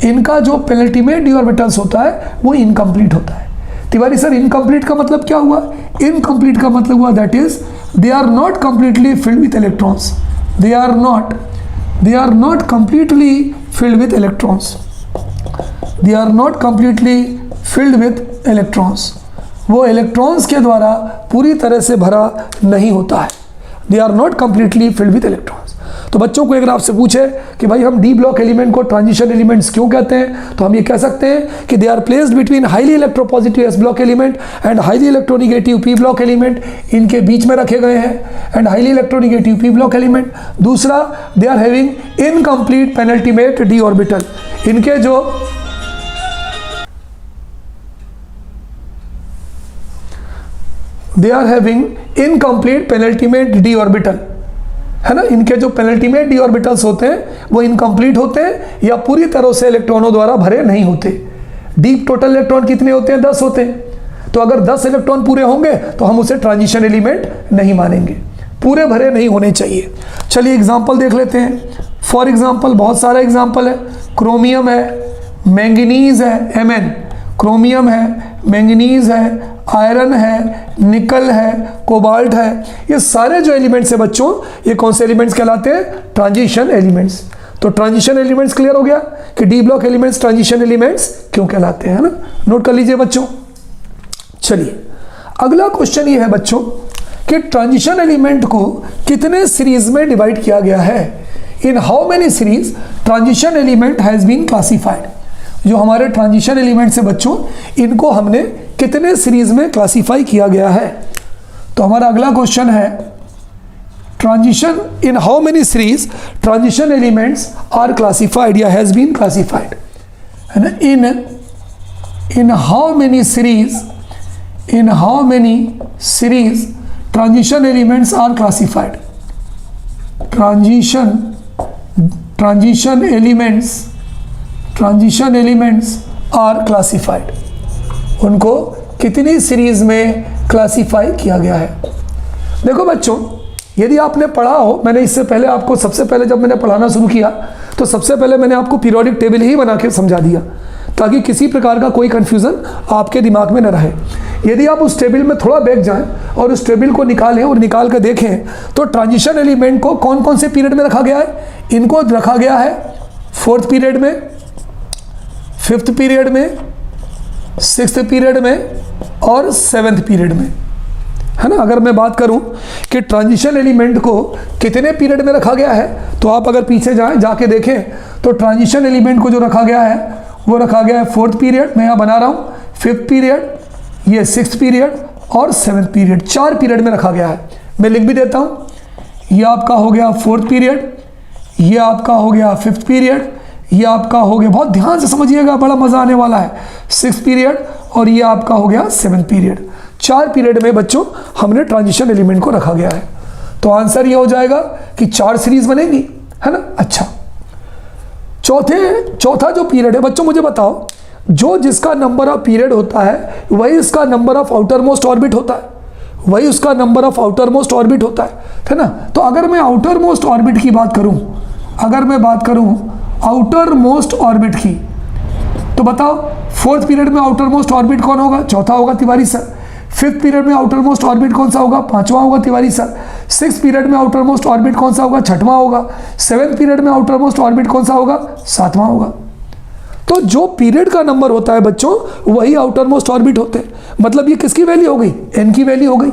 इनका जो पेनल्टीमेट डी ऑर्बिटल्स होता है वो इनकम्प्लीट होता है। तिवारी सर इनकम्प्लीट का मतलब क्या हुआ? इनकम्प्लीट का मतलब हुआ that is they are not completely filled with electrons, they are not completely filled with electrons, they are not completely filled with electrons. वो इलेक्ट्रॉन्स के द्वारा पूरी तरह से भरा नहीं होता है, they are not completely filled with electrons. तो बच्चों को अगर आपसे पूछे कि भाई हम डी ब्लॉक एलिमेंट को ट्रांजिशन एलिमेंट्स क्यों कहते हैं, तो हम ये कह सकते हैं कि they are placed between highly electropositive S block element and highly electronegative P block element, इनके बीच में रखे गए हैं, and highly electronegative P block element. दूसरा, they are having incomplete penultimate D orbital. इनके जो they are having incomplete penultimate D orbital, है ना। इनके जो पेनल्टीमेट डी ऑर्बिटल्स होते हैं वो इनकम्प्लीट होते हैं या पूरी तरह से इलेक्ट्रॉनों द्वारा भरे नहीं होते। डीप टोटल इलेक्ट्रॉन कितने होते हैं? 10 होते हैं। तो अगर 10 इलेक्ट्रॉन पूरे होंगे तो हम उसे ट्रांजिशन एलिमेंट नहीं मानेंगे, पूरे भरे नहीं होने चाहिए। चलिए एग्जाम्पल देख लेते हैं। फॉर एग्जाम्पल बहुत सारा एग्जाम्पल है। क्रोमियम है, मैंगनीज है, Mn, क्रोमियम है, मैंगनीज है, आयरन है, निकल है, कोबाल्ट है। ये सारे जो एलिमेंट्स हैं बच्चों, ये कौन से एलिमेंट्स कहलाते हैं? Transition elements. तो ट्रांजिशन एलिमेंट्स क्लियर हो गया कि D block elements transition elements क्यों कहलाते हैं, है ना। नोट कर लीजिए बच्चों। चलिए अगला क्वेश्चन ये है बच्चों कि ट्रांजिशन एलिमेंट को कितने सीरीज में डिवाइड किया गया है। In how many series transition element has been classified. जो हमारे ट्रांजिशन एलिमेंट्स है बच्चों, इनको हमने कितने सीरीज में क्लासिफाई किया गया है। तो हमारा अगला क्वेश्चन है transition in how many series transition elements are classified या हैज बीन क्लासिफाइड, है ना। In how many series transition elements are classified. Transition elements are classified. उनको कितनी सीरीज में क्लासिफाई किया गया है। देखो बच्चों, यदि आपने पढ़ा हो, मैंने इससे पहले आपको सबसे पहले जब मैंने पढ़ाना शुरू किया तो सबसे पहले मैंने आपको पीरियोडिक टेबल ही बना के समझा दिया ताकि किसी प्रकार का कोई कंफ्यूजन आपके दिमाग में न रहे। यदि आप उस टेबल में थोड़ा बैक जाएं और उस टेबल को निकालें और निकाल कर देखें तो ट्रांजिशन एलिमेंट को कौन कौन से पीरियड में रखा गया है। इनको रखा गया है 4th पीरियड में, 5th पीरियड में, 6th पीरियड में और 7th पीरियड में, है ना। अगर मैं बात करूं कि ट्रांजिशन एलिमेंट को कितने पीरियड में रखा गया है तो आप अगर पीछे जाके देखें तो ट्रांजिशन एलिमेंट को जो रखा गया है वो रखा गया है 4th पीरियड, मैं यहाँ बना रहा हूँ 5th पीरियड, ये 6th पीरियड और 7th पीरियड, 4 पीरियड में रखा गया है। मैं लिख भी देता हूँ, ये आपका हो गया 4th पीरियड, ये आपका हो गया 5th पीरियड, ये आपका हो गया, बहुत ध्यान से समझिएगा बड़ा मज़ा आने वाला है, 6th पीरियड और ये आपका हो गया 7th पीरियड। 4 पीरियड में बच्चों हमने ट्रांजिशन एलिमेंट को रखा गया है। तो आंसर ये हो जाएगा कि 4 सीरीज बनेगी, है ना। अच्छा, चौथा जो पीरियड है बच्चों, मुझे बताओ, जो जिसका नंबर ऑफ पीरियड होता है वही इसका number of outermost orbit होता है, वही उसका number of outermost orbit होता है ना। तो अगर मैं आउटर मोस्ट ऑर्बिट की बात करूं, अगर मैं बात करूं आउटर मोस्ट ऑर्बिट की, तो बताओ 4th पीरियड में आउटर मोस्ट ऑर्बिट कौन होगा, चौथा होगा तिवारी सर। 5th पीरियड में आउटर मोस्ट ऑर्बिट कौन सा होगा, 5वां होगा तिवारी सर। 6th पीरियड में आउटर मोस्ट ऑर्बिट कौन सा होगा, 6वां होगा। 7th पीरियड में आउटर मोस्ट ऑर्बिट कौन सा होगा, 7वां होगा। तो जो पीरियड का नंबर होता है बच्चों वही आउटर मोस्ट ऑर्बिट होते हैं। मतलब ये किसकी वैल्यू हो गई, एन की वैल्यू हो गई।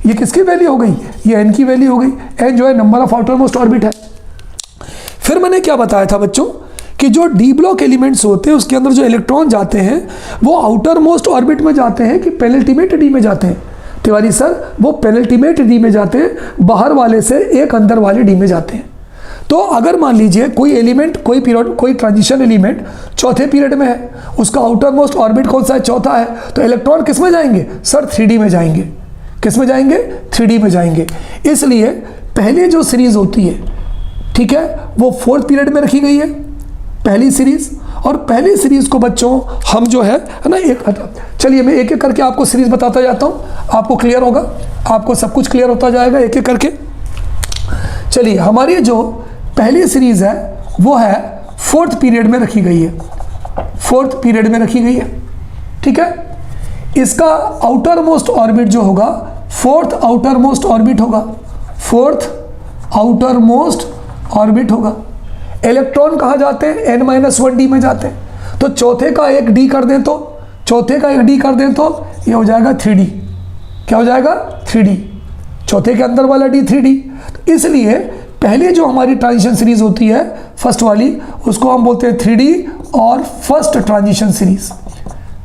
ये किसकी वैल्यू हो गई, ये एन की वैल्यू हो गई। एन जो है number of outermost orbit है। फिर मैंने क्या बताया था बच्चों कि जो डी ब्लॉक एलिमेंट्स होते हैं उसके अंदर जो इलेक्ट्रॉन जाते हैं वो आउटर मोस्ट ऑर्बिट में जाते हैं कि पेनल्टीमेट डी में जाते हैं। तिवारी सर वो पेनल्टीमेट डी में जाते हैं, बाहर वाले से एक अंदर वाले डी में जाते हैं। तो अगर मान लीजिए कोई एलिमेंट, कोई पीरियड, कोई ट्रांजिशन एलिमेंट 4थे पीरियड में है, उसका आउटर मोस्ट ऑर्बिट कौन सा है, 4था है, तो इलेक्ट्रॉन किस में जाएंगे सर, 3D में जाएंगे। किस में जाएंगे, 3D में जाएंगे। इसलिए पहले जो सीरीज होती है, ठीक है, वो 4th पीरियड में रखी गई है पहली सीरीज। और पहली सीरीज को बच्चों हम जो है ना, चलिए मैं एक एक करके आपको सीरीज बताता जाता हूँ, आपको क्लियर होगा, आपको सब कुछ क्लियर होता जाएगा एक एक करके। चलिए हमारी जो पहली सीरीज है वो है 4th पीरियड में रखी गई है, 4th पीरियड में रखी गई है, ठीक है। इसका आउटर मोस्ट ऑर्बिट जो होगा 4th आउटर मोस्ट ऑर्बिट होगा, 4th आउटर मोस्ट ऑर्बिट होगा। इलेक्ट्रॉन कहाँ जाते हैं, n-1 डी में जाते हैं। तो चौथे का एक डी कर दें तो, चौथे का एक डी कर दें तो ये हो जाएगा 3D। क्या हो जाएगा, 3D। चौथे के अंदर वाला डी 3D। तो इसलिए पहले जो हमारी ट्रांजिशन सीरीज होती है फर्स्ट वाली, उसको हम बोलते हैं 3D और फर्स्ट ट्रांजिशन सीरीज।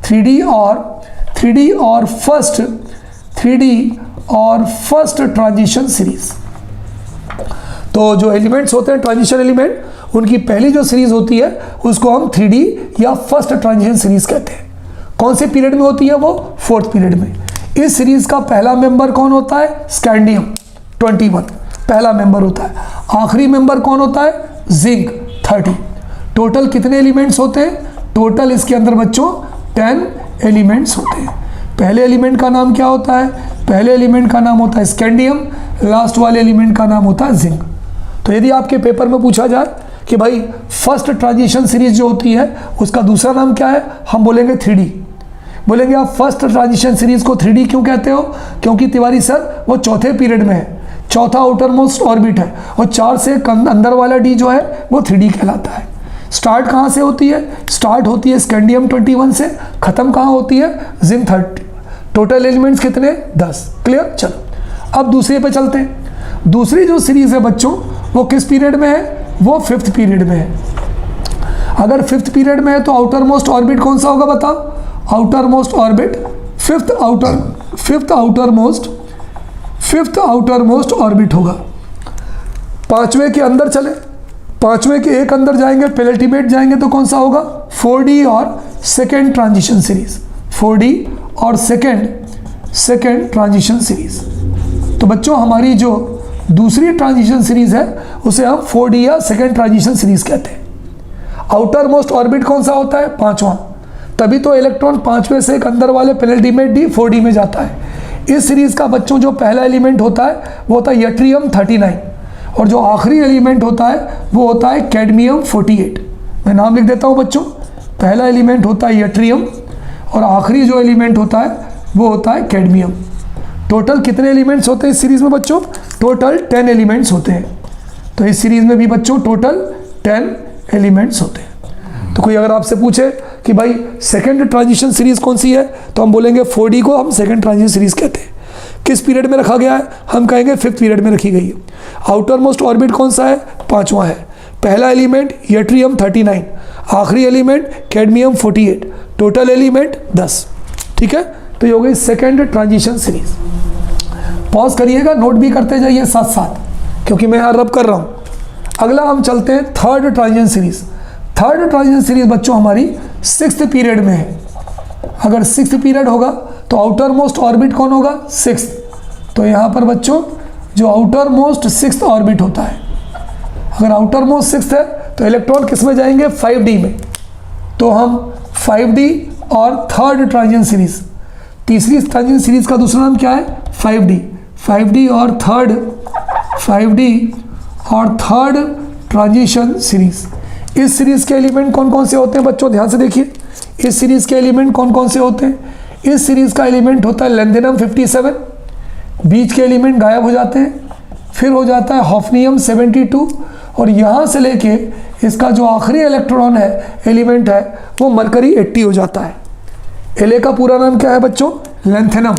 3D और फर्स्ट ट्रांजिशन सीरीज। तो जो एलिमेंट्स होते हैं ट्रांजिशन एलिमेंट, उनकी पहली जो सीरीज होती है उसको हम 3D या फर्स्ट ट्रांजिशन सीरीज कहते हैं। कौन से पीरियड में होती है वो, 4th पीरियड में। इस सीरीज का पहला मेंबर कौन होता है, स्कैंडियम 21 पहला मेंबर होता है। आखिरी मेंबर कौन होता है, जिंक 30। टोटल कितने एलिमेंट्स होते हैं, टोटल इसके अंदर बच्चों 10 एलिमेंट्स होते हैं। पहले एलिमेंट का नाम क्या होता है, पहले एलिमेंट का नाम होता है स्कैंडियम, लास्ट वाले एलिमेंट का नाम होता है जिंक। तो यदि आपके पेपर में पूछा जाए कि भाई फर्स्ट ट्रांजिशन सीरीज जो होती है उसका दूसरा नाम क्या है, हम बोलेंगे 3D। बोलेंगे आप फर्स्ट ट्रांजिशन सीरीज को 3D क्यों कहते हो, क्योंकि तिवारी सर वो चौथे पीरियड में है। चौथा आउटर मोस्ट ऑर्बिट है, और 4 से अंदर वाला डी जो है वो 3D कहलाता है। स्टार्ट कहाँ से होती है? स्टार्ट होती है स्कैंडियम 21 से, ख़त्म कहाँ होती है? जिंक 30। टोटल एलिमेंट्स कितने? 10। क्लियर? चलो अब दूसरे पे चलते हैं। दूसरी जो सीरीज़ है बच्चों वो किस पीरियड में है? वो 5th पीरियड में है। अगर 5th पीरियड में है तो आउटर मोस्ट ऑर्बिट कौन सा होगा बताओ? Outer most orbit fifth outer most orbit होगा। पांचवें के अंदर चले, पांचवें के एक अंदर जाएंगे, पेल्टिमेट जाएंगे तो कौन सा होगा? 4D और सेकेंड ट्रांजिशन सीरीज। 4D और सेकेंड ट्रांजिशन सीरीज। तो बच्चों हमारी जो दूसरी ट्रांजिशन सीरीज है उसे हम 4D या सेकेंड ट्रांजिशन सीरीज कहते हैं। आउटर मोस्ट ऑर्बिट कौन सा होता है? 5वां। तभी तो इलेक्ट्रॉन 5वें से एक अंदर वाले पेनल्टीमेट डी 4D में जाता है। इस सीरीज का बच्चों जो पहला एलिमेंट होता है वो होता है यट्रियम 39, और जो आखिरी एलिमेंट होता है वो होता है कैडमियम 48। मैं नाम लिख देता हूँ बच्चों। पहला एलिमेंट होता है यट्रियम और आखिरी जो एलिमेंट होता है वो होता है कैडमियम। टोटल कितने एलिमेंट्स होते हैं इस सीरीज में बच्चों? टोटल 10 एलिमेंट्स होते हैं। तो इस सीरीज में भी बच्चों टोटल 10 एलिमेंट्स होते हैं। तो कोई अगर आपसे पूछे कि भाई सेकेंड ट्रांजिशन सीरीज कौन सी है, तो हम बोलेंगे 4D को हम सेकेंड ट्रांजिशन सीरीज कहते हैं। किस पीरियड में रखा गया है? हम कहेंगे 5th पीरियड में रखी गई है। आउटर मोस्ट ऑर्बिट कौन सा है? 5वां है। पहला एलिमेंट यट्रियम 39, आखिरी एलिमेंट कैडमियम 48, टोटल एलिमेंट 10। ठीक है, तो ये हो गई सेकेंड ट्रांजिशन सीरीज। पॉज करिएगा, नोट भी करते जाइए साथ साथ, क्योंकि मैं यहाँ रब कर रहा हूँ। अगला हम चलते हैं third transition series. Third transition series बच्चों हमारी 6th पीरियड में है। अगर 6th पीरियड होगा तो आउटर मोस्ट ऑर्बिट कौन होगा? 6th। तो यहाँ पर बच्चों जो आउटर मोस्ट 6th ऑर्बिट होता है, अगर आउटर मोस्ट 6th है तो इलेक्ट्रॉन किस में जाएंगे? 5D में। तो हम 5D और थर्ड ट्रांजिशन सीरीज, तीसरी ट्रांजिशन सीरीज का दूसरा नाम क्या है? 5D। 5D और थर्ड ट्रांजिशन सीरीज। इस सीरीज के एलिमेंट कौन कौन से होते हैं बच्चों? ध्यान से देखिए, इस सीरीज के एलिमेंट कौन कौन से होते हैं? इस सीरीज का एलिमेंट होता है लेंथेनम 57, बीच के एलिमेंट गायब हो जाते हैं, फिर हो जाता है हॉफनियम 72, और यहाँ से लेके इसका जो आखिरी इलेक्ट्रॉन है, एलिमेंट है, वो मरकरी 80 हो जाता है। एले का पूरा नाम क्या है बच्चों? लेंथेनम।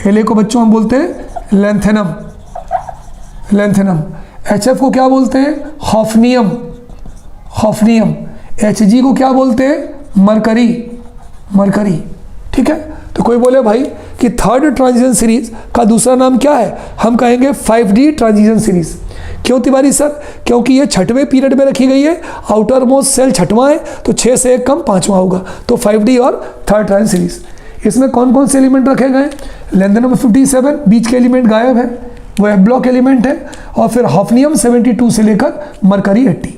एले को बच्चों हम बोलते हैं लेंथेनम। HF को क्या बोलते हैं? हॉफनियम। Hg को क्या बोलते हैं? मरकरी। ठीक है, तो कोई बोले भाई कि थर्ड ट्रांजिशन सीरीज का दूसरा नाम क्या है? हम कहेंगे 5D ट्रांजिशन सीरीज। क्यों तिवारी सर? क्योंकि ये 6वें पीरियड में रखी गई है, आउटर मोस्ट सेल 6वां है, तो 6 से एक कम 5वां होगा, तो 5D और थर्ड ट्रांजिशन सीरीज। इसमें कौन कौन से एलिमेंट रखे गए? लेंथेनम 57, बीच के एलिमेंट गायब है, वो एफ ब्लॉक एलिमेंट है, और फिर हॉफनियम 72 से लेकर मरकरी 80।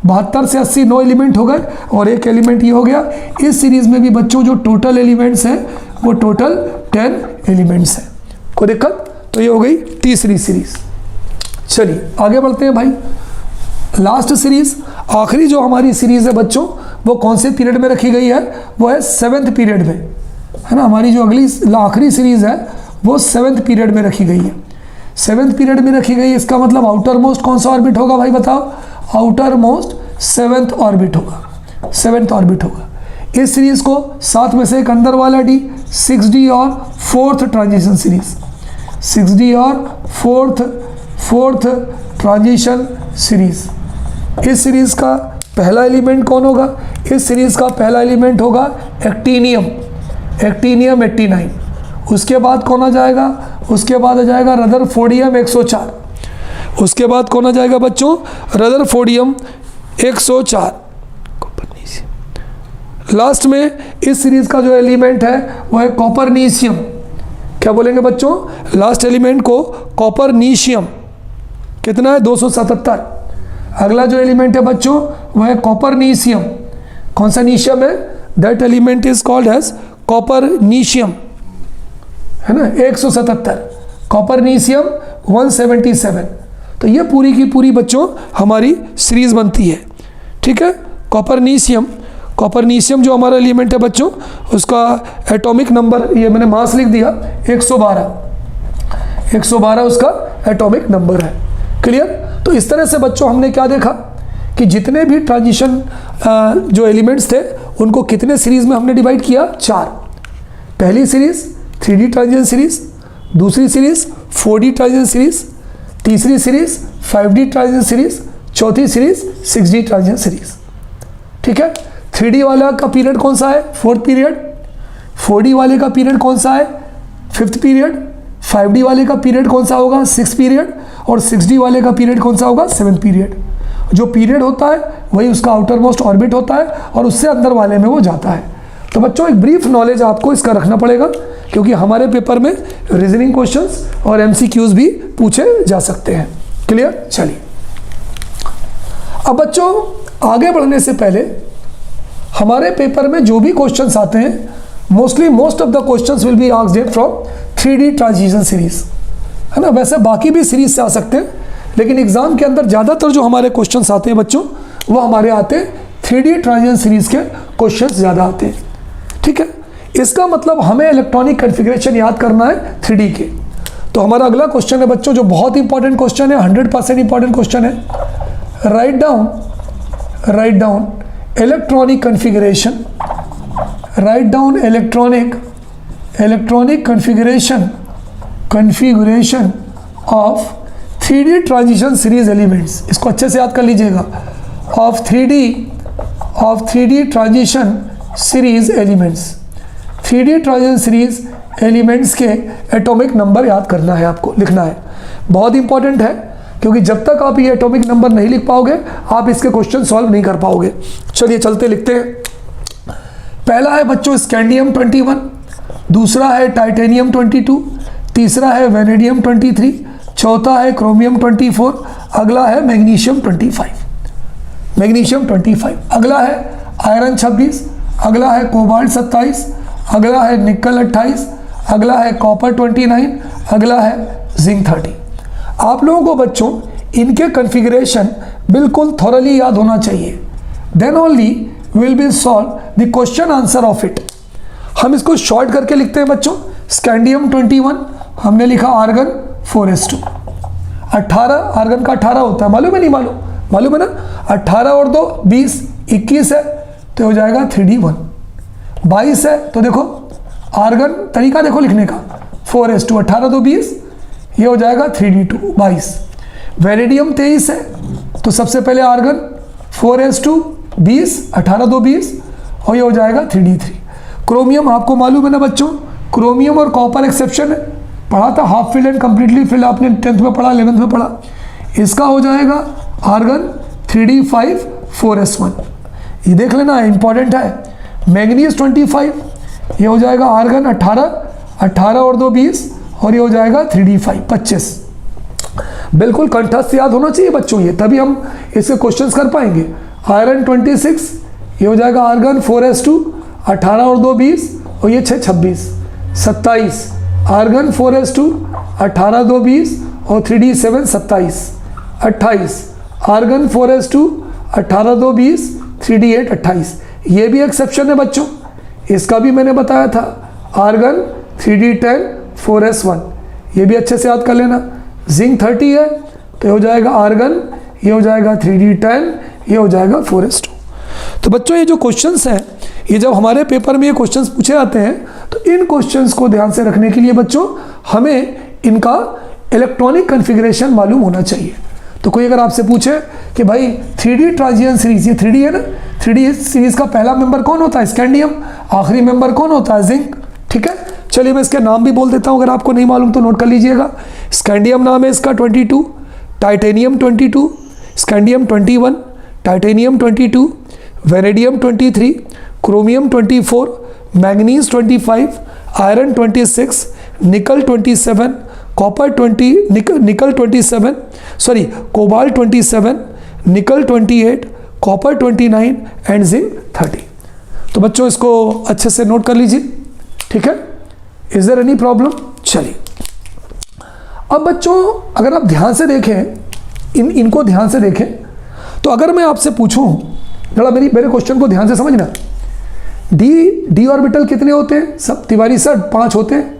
72 से 80 9 एलिमेंट हो गए, और एक एलिमेंट ये हो गया। इस सीरीज में भी बच्चों जो टोटल एलिमेंट्स हैं वो टोटल 10 एलिमेंट्स हैं। कोई दिक्कत? तो ये हो गई तीसरी सीरीज। चलिए आगे बढ़ते हैं भाई। लास्ट सीरीज, आखिरी जो हमारी सीरीज है बच्चों, वो कौन से पीरियड में रखी गई है? वो है 7th पीरियड में, है ना। हमारी जो अगली आखिरी सीरीज है वो 7th पीरियड में रखी गई है। 7th पीरियड में रखी गई, इसका मतलब आउटर मोस्ट कौन सा ऑर्बिट होगा भाई बताओ? आउटर मोस्ट 7th ऑर्बिट होगा। इस सीरीज को 7 में से एक अंदर वाला डी, 6D और 4th ट्रांजिशन सीरीज। 6D और 4th ट्रांजिशन सीरीज। इस सीरीज का पहला एलिमेंट कौन होगा? इस सीरीज का पहला एलिमेंट होगा एक्टीनियम 89। उसके बाद कौन आ जाएगा? उसके बाद आ जाएगा रदरफोर्डियम 104। उसके बाद कौन आ जाएगा बच्चों? रदरफोर्डियम 104। लास्ट में इस सीरीज का जो एलिमेंट है वो है कॉपरनीशियम। क्या बोलेंगे बच्चों? लास्ट एलिमेंट को कॉपरनीशियम। कितना है? 277। अगला जो एलिमेंट है बच्चों वो है कॉपरनीशियम। कौन सा नीशियम है? That element is called as copernicium, है ना। 177, कॉपरनीशियम 177। तो ये पूरी की पूरी बच्चों हमारी सीरीज बनती है। ठीक है, कॉपरनीशियम जो हमारा एलिमेंट है बच्चों, उसका एटॉमिक नंबर, ये मैंने मास लिख दिया 112 उसका एटॉमिक नंबर है। क्लियर? तो इस तरह से बच्चों हमने क्या देखा कि जितने भी ट्रांजिशन जो एलिमेंट्स थे उनको कितने सीरीज में हमने डिवाइड किया? 4। पहली सीरीज 3D ट्रांजिशन सीरीज, दूसरी सीरीज 4D ट्रांजिशन सीरीज, तीसरी सीरीज 5D ट्रांजिशन सीरीज, चौथी सीरीज 6D ट्रांजिशन सीरीज। ठीक है? 3D वाला का पीरियड कौन सा है? 4th period. 4D वाले का पीरियड कौन सा है? 5th period. 5D वाले का पीरियड कौन सा होगा? 6th period. और 6D वाले का पीरियड कौन सा होगा? 7th period. जो पीरियड होता है वही उसका आउटर मोस्ट ऑर्बिट होता है और उससे अंदर वाले में वो जाता है। तो बच्चों एक ब्रीफ नॉलेज आपको इसका रखना पड़ेगा, क्योंकि हमारे पेपर में रीजनिंग क्वेश्चंस और MCQs भी पूछे जा सकते हैं। क्लियर? चलिए, अब बच्चों आगे बढ़ने से पहले हमारे पेपर में जो भी क्वेश्चंस आते हैं, most of the questions will be asked from 3D transition series, है ना। वैसे बाकी भी सीरीज से आ सकते हैं, लेकिन एग्जाम के अंदर ज़्यादातर जो हमारे क्वेश्चंस आते हैं बच्चों, वो हमारे आते हैं 3D ट्रांजिशन सीरीज के क्वेश्चंस ज़्यादा आते हैं। ठीक है? इसका मतलब हमें इलेक्ट्रॉनिक कॉन्फ़िगरेशन याद करना है 3D के। तो हमारा अगला क्वेश्चन है बच्चों, जो बहुत इंपॉर्टेंट क्वेश्चन है, 100% इंपॉर्टेंट क्वेश्चन है। Write down electronic configuration, write down electronic configuration of 3D transition series elements. इसको अच्छे से याद कर लीजिएगा। Of 3D transition series elements, 3D transition series elements के एटॉमिक नंबर याद करना है, आपको लिखना है। बहुत इंपॉर्टेंट है, क्योंकि जब तक आप ये एटॉमिक नंबर नहीं लिख पाओगे आप इसके क्वेश्चन सॉल्व नहीं कर पाओगे। चलिए चलते लिखते हैं। पहला है बच्चों स्कैंडियम 21, दूसरा है टाइटेनियम 22, तीसरा है वेनेडियम 23, चौथा है क्रोमियम 24, अगला है मैग्नीशियम 25। अगला है आयरन 26, अगला है कोबाल्ट 27, अगला है निकल 28, अगला है कॉपर 29, अगला है जिंक 30। आप लोगों को बच्चों इनके कॉन्फ़िगरेशन बिल्कुल थॉरली याद होना चाहिए। Then only will be solve the question answer of it. हम इसको शॉर्ट करके लिखते हैं बच्चों। स्कैंडियम 21 हमने लिखा आर्गन 4s2। 18 आर्गन का 18 होता है, मालूम है नहीं मालूम? मालूम है ना। 18 और 2 20, 21 है तो हो जाएगा 3D1। 22 है तो देखो आर्गन, तरीका देखो लिखने का, 4s2, 18 2 20, ये हो जाएगा 3D2 22। वेनेडियम 23 है तो सबसे पहले आर्गन 4s2 20, 18 2 20, और ये हो जाएगा 3D3। क्रोमियम आपको मालूम है ना बच्चों, क्रोमियम और कॉपर एक्सेप्शन है, पढ़ा था half fill and completely fill, आपने 10th में पढ़ा, 11th में पढ़ा। इसका हो जाएगा आर्गन 3D5 4s1, ये देख लेना इंपॉर्टेंट है। मैग्नीज 25, ये हो जाएगा आर्गन 18 और 2 20, और ये हो जाएगा 3D5 25। बिल्कुल कंठस्थ याद होना चाहिए बच्चों ये, तभी हम इसके क्वेश्चंस कर पाएंगे। आयरन 26, ये हो जाएगा आर्गन 4s2, 18 और 2 20, और ये 6 26 27। आर्गन 4s2, 18 2 20, और 3D7 27 28। Argon 4s2, 18 2 20, 3D8 28। ये भी एक्सेप्शन है बच्चों, इसका भी मैंने बताया था। आर्गन 3D10 4s1, ये भी अच्छे से याद कर लेना। जिंक 30 है तो ये हो जाएगा आर्गन, ये हो जाएगा 3D10, ये हो जाएगा 4s2। तो बच्चों ये जो क्वेश्चंस हैं, ये जब हमारे पेपर में ये क्वेश्चंस पूछे जाते हैं तो इन क्वेश्चंस को ध्यान से रखने के लिए बच्चों हमें इनका इलेक्ट्रॉनिक कॉन्फ़िगरेशन मालूम होना चाहिए। तो कोई अगर आपसे पूछे कि भाई 3D ट्रांजिशन सीरीज, ये 3D है ना, 3D सीरीज का पहला मेंबर कौन होता है? स्कैंडियम। आखिरी मेंबर कौन होता है? जिंक। ठीक है, चलिए मैं इसके नाम भी बोल देता हूँ, अगर आपको नहीं मालूम तो नोट कर लीजिएगा। स्कैंडियम नाम है इसका 22, titanium 22, scandium 21, titanium 22, vanadium 23, chromium 24, manganese 25, iron 26, निकल 27, कॉपर 20, निकल 27, सॉरी कोबाल्ट 27, निकल 28, कॉपर 29 एंड जिंक 30। तो बच्चों इसको अच्छे से नोट कर लीजिए। ठीक है, इज देयर एनी प्रॉब्लम? चलिए अब बच्चों अगर आप ध्यान से देखें, इनको ध्यान से देखें, तो अगर मैं आपसे पूछूं, जरा मेरे क्वेश्चन को ध्यान से समझना। डी ऑर्बिटल कितने होते हैं? सब तिवारी सर 5 होते हैं।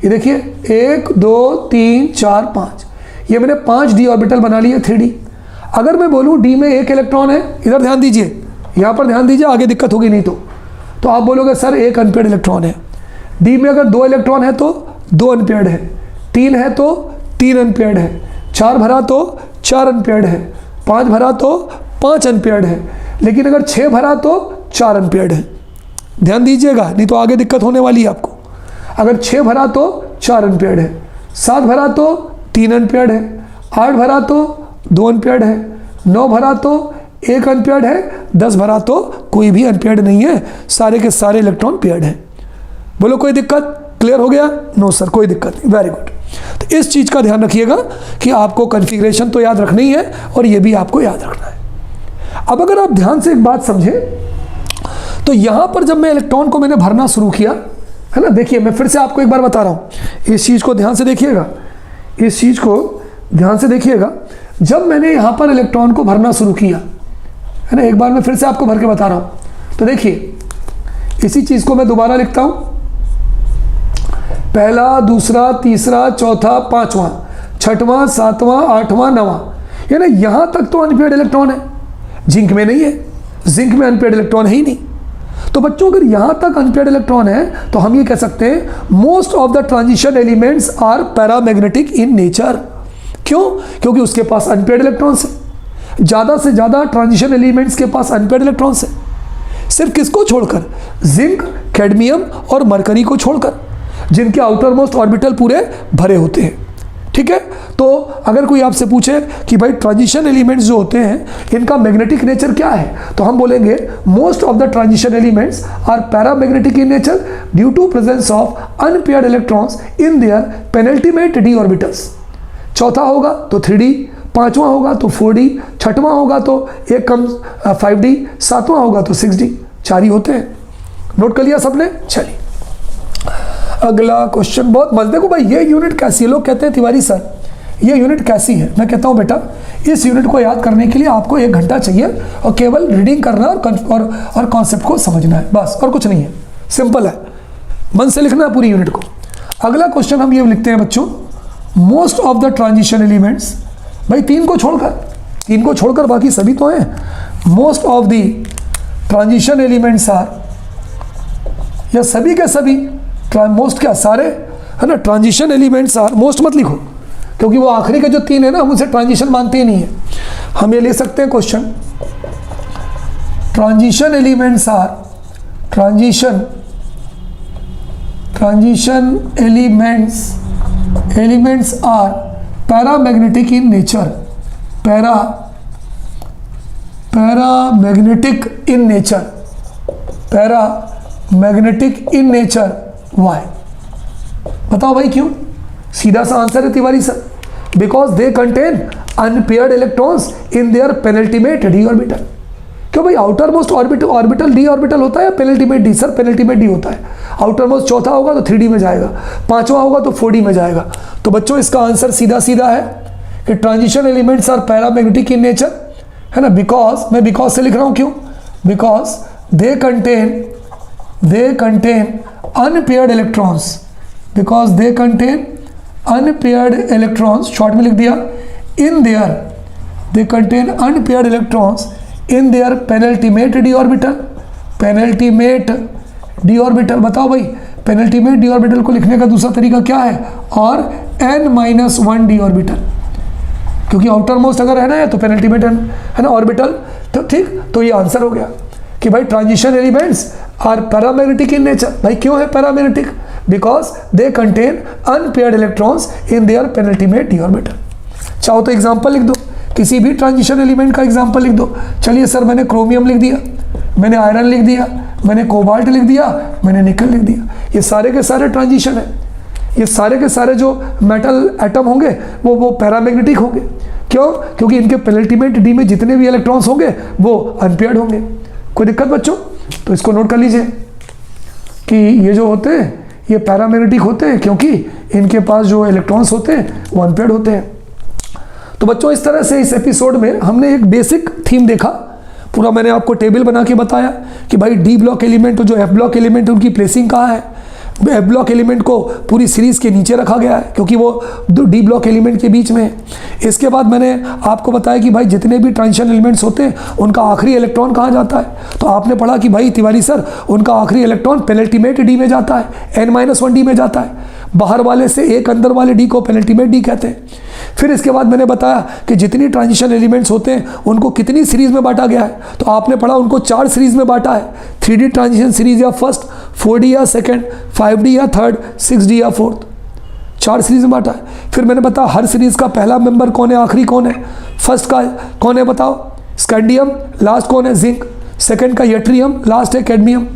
ये देखिए 1 2 3 4 5, ये मैंने 5 d ऑर्बिटल बना लिए 3d। अगर मैं बोलूँ d में 1 इलेक्ट्रॉन है, इधर ध्यान दीजिए, यहाँ पर ध्यान दीजिए, आगे दिक्कत होगी नहीं तो आप बोलोगे सर 1 अनपेयर्ड इलेक्ट्रॉन है। d में अगर 2 इलेक्ट्रॉन है तो 2 अनपेयर्ड है, 3 है तो 3 अनपेयर्ड है, 4 भरा तो 4 अनपेयर्ड है, 5 भरा तो 5 अनपेयर्ड है, लेकिन अगर 6 भरा तो 4 अनपेयर्ड है। ध्यान दीजिएगा, नहीं तो आगे दिक्कत होने वाली है आपको। अगर 6 भरा तो 4 अनपेयर्ड है, 7 भरा तो 3 अनपेयर्ड है, 8 भरा तो 2 अनपेयर्ड है, 9 भरा तो 1 अनपेयर्ड है, 10 भरा तो कोई भी अनपेयर्ड नहीं है, सारे के सारे इलेक्ट्रॉन पेयर्ड है। बोलो कोई दिक्कत? क्लियर हो गया? नो सर कोई दिक्कत नहीं, वेरी गुड। तो इस चीज़ का ध्यान रखिएगा कि आपको कॉन्फ़िगरेशन तो याद रखनी है और ये भी आपको याद रखना है। अब अगर आप ध्यान से एक बात समझें तो यहाँ पर जब मैं इलेक्ट्रॉन को मैंने भरना शुरू किया है ना, देखिए मैं फिर से आपको एक बार बता रहा हूँ, इस चीज़ को ध्यान से देखिएगा, इस चीज़ को ध्यान से देखिएगा। जब मैंने यहाँ पर इलेक्ट्रॉन को भरना शुरू किया है ना, एक बार मैं फिर से आपको भर के बता रहा हूँ, तो देखिए इसी चीज़ को मैं दोबारा लिखता हूँ, पहला, दूसरा, तीसरा, चौथा, पांचवा, छठवां, सातवां, आठवां, नवां, यानी यहाँ तक तो अनपेयर्ड इलेक्ट्रॉन है, जिंक में नहीं है, जिंक में अनपेयर्ड इलेक्ट्रॉन है ही नहीं। तो बच्चों अगर यहाँ तक अनपेयर्ड इलेक्ट्रॉन है तो हम ये कह सकते हैं most of the transition elements are paramagnetic in nature. क्यों? क्योंकि उसके पास अनपेयर्ड इलेक्ट्रॉन्स है, ज़्यादा से ज़्यादा ट्रांजिशन एलिमेंट्स के पास अनपेयर्ड इलेक्ट्रॉन्स है। सिर्फ किसको छोड़कर? जिंक, कैडमियम और मरकरी को छोड़कर, जिनके आउटर मोस्ट ऑर्बिटल पूरे भरे होते हैं। ठीक है, तो अगर कोई आपसे पूछे कि भाई ट्रांजिशन एलिमेंट्स जो होते हैं इनका मैग्नेटिक नेचर क्या है, तो हम बोलेंगे most of the transition elements are paramagnetic in nature due to presence of unpaired electrons in their penultimate D orbitals. चौथा होगा तो 3d, पांचवा होगा तो 4d, छठवां होगा तो एक कम 5d, सातवां होगा तो 6d, 4 ही होते हैं। नोट कर लिया सबने? चलिए अगला क्वेश्चन बहुत मस्त। देखो भाई ये यूनिट कैसी है, लोग कहते हैं तिवारी सर ये यूनिट कैसी है। मैं कहता हूँ बेटा इस यूनिट को याद करने के लिए आपको 1 घंटा चाहिए और केवल रीडिंग करना और कॉन्सेप्ट को समझना है, बस और कुछ नहीं है, सिंपल है, मन से लिखना है पूरी यूनिट को। अगला क्वेश्चन हम ये लिखते हैं बच्चों, most of the transition elements, भाई 3 को छोड़कर बाकी सभी तो हैं। Most of the transition elements are, या सभी के सभी, मोस्ट क्या सारे है ना, ट्रांजिशन एलिमेंट्स आर, मोस्ट मत लिखो क्योंकि वो आखिरी के जो 3 है ना हम उसे ट्रांजिशन मानते ही नहीं है। हम ये ले सकते हैं question, transition elements are, transition elements are paramagnetic in nature, paramagnetic in nature. Why? बताओ भाई क्यों? सीधा सा आंसर है Tiwari sir, because they contain unpaired electrons in their penultimate D orbital. क्यों भाई? Outermost orbital D orbital होता है या penultimate D? Sir penultimate D होता है। आउटर मोस्ट चौथा होगा तो 3d में जाएगा, पांचवा होगा तो 4d में जाएगा। तो बच्चों इसका आंसर सीधा सीधा है कि transition elements are paramagnetic in nature, है ना। बिकॉज, मैं बिकॉज से लिख रहा हूं, क्यों? Because they contain unpaired electrons, because they contain unpaired electrons, short में लिख दिया, in their, they contain unpaired electrons in their penultimate D orbital. Penultimate D orbital, बताओ भाई पेनल्टीमेट डी ऑर्बिटल को लिखने का दूसरा तरीका क्या है? और n-1 डी ऑर्बिटल, क्योंकि आउटर मोस्ट अगर है ना तो पेनल्टीमेट है ना ऑर्बिटल, तो ठीक, तो ये आंसर हो गया कि भाई transition elements are paramagnetic in nature. भाई क्यों है paramagnetic? Because they contain unpaired electrons in their penultimate D orbital. चाहो तो एग्जांपल लिख दो, किसी भी ट्रांजिशन एलिमेंट का एग्जांपल लिख दो। चलिए सर मैंने क्रोमियम लिख दिया, मैंने आयरन लिख दिया, मैंने कोबाल्ट लिख दिया, मैंने निकल लिख दिया। ये सारे के सारे ट्रांजिशन है, ये सारे के सारे जो मेटल एटम होंगे वो पैरामैग्नेटिक होंगे। क्यों? क्योंकि इनके पेनल्टीमेट डी में जितने भी इलेक्ट्रॉन्स होंगे वो अनपेयर्ड होंगे। कोई दिक्कत बच्चों? तो इसको नोट कर लीजिए कि ये जो होते हैं ये पैरामैग्नेटिक होते हैं क्योंकि इनके पास जो इलेक्ट्रॉन्स होते हैं वो अनपेयर्ड होते हैं। तो बच्चों इस तरह से इस एपिसोड में हमने एक बेसिक थीम देखा, पूरा मैंने आपको टेबल बना के बताया कि भाई डी ब्लॉक एलिमेंट और जो एफ ब्लॉक एलिमेंट है उनकी प्लेसिंग कहाँ है, एफ ब्लॉक एलिमेंट को पूरी सीरीज़ के नीचे रखा गया है क्योंकि वो डी ब्लॉक एलिमेंट के बीच में है। इसके बाद मैंने आपको बताया कि भाई जितने भी ट्रांजिशन एलिमेंट्स होते हैं उनका आखिरी इलेक्ट्रॉन कहाँ जाता है। तो आपने पढ़ा कि भाई तिवारी सर उनका आखिरी इलेक्ट्रॉन पेनल्टीमेट डी में जाता है, n-1 डी में जाता है। बाहर वाले से एक अंदर वाले डी को पेनल्टीमेट डी कहते हैं। फिर इसके बाद मैंने बताया कि जितनी ट्रांजिशन एलिमेंट्स होते हैं उनको कितनी सीरीज़ में बांटा गया है। तो आपने पढ़ा उनको 4 सीरीज़ में बांटा है, 3D ट्रांजिशन सीरीज़ या फर्स्ट, 4D या सेकंड, 5D या थर्ड, 6D या फोर्थ, 4 सीरीज़ में बांटा है। फिर मैंने बताया हर सीरीज़ का पहला मेंबर कौन है, आखिरी कौन है। फर्स्ट का कौन है बताओ, स्कैंडियम, लास्ट कौन है, जिंक। सेकंड का यट्रियम, लास्ट है कैडमियम।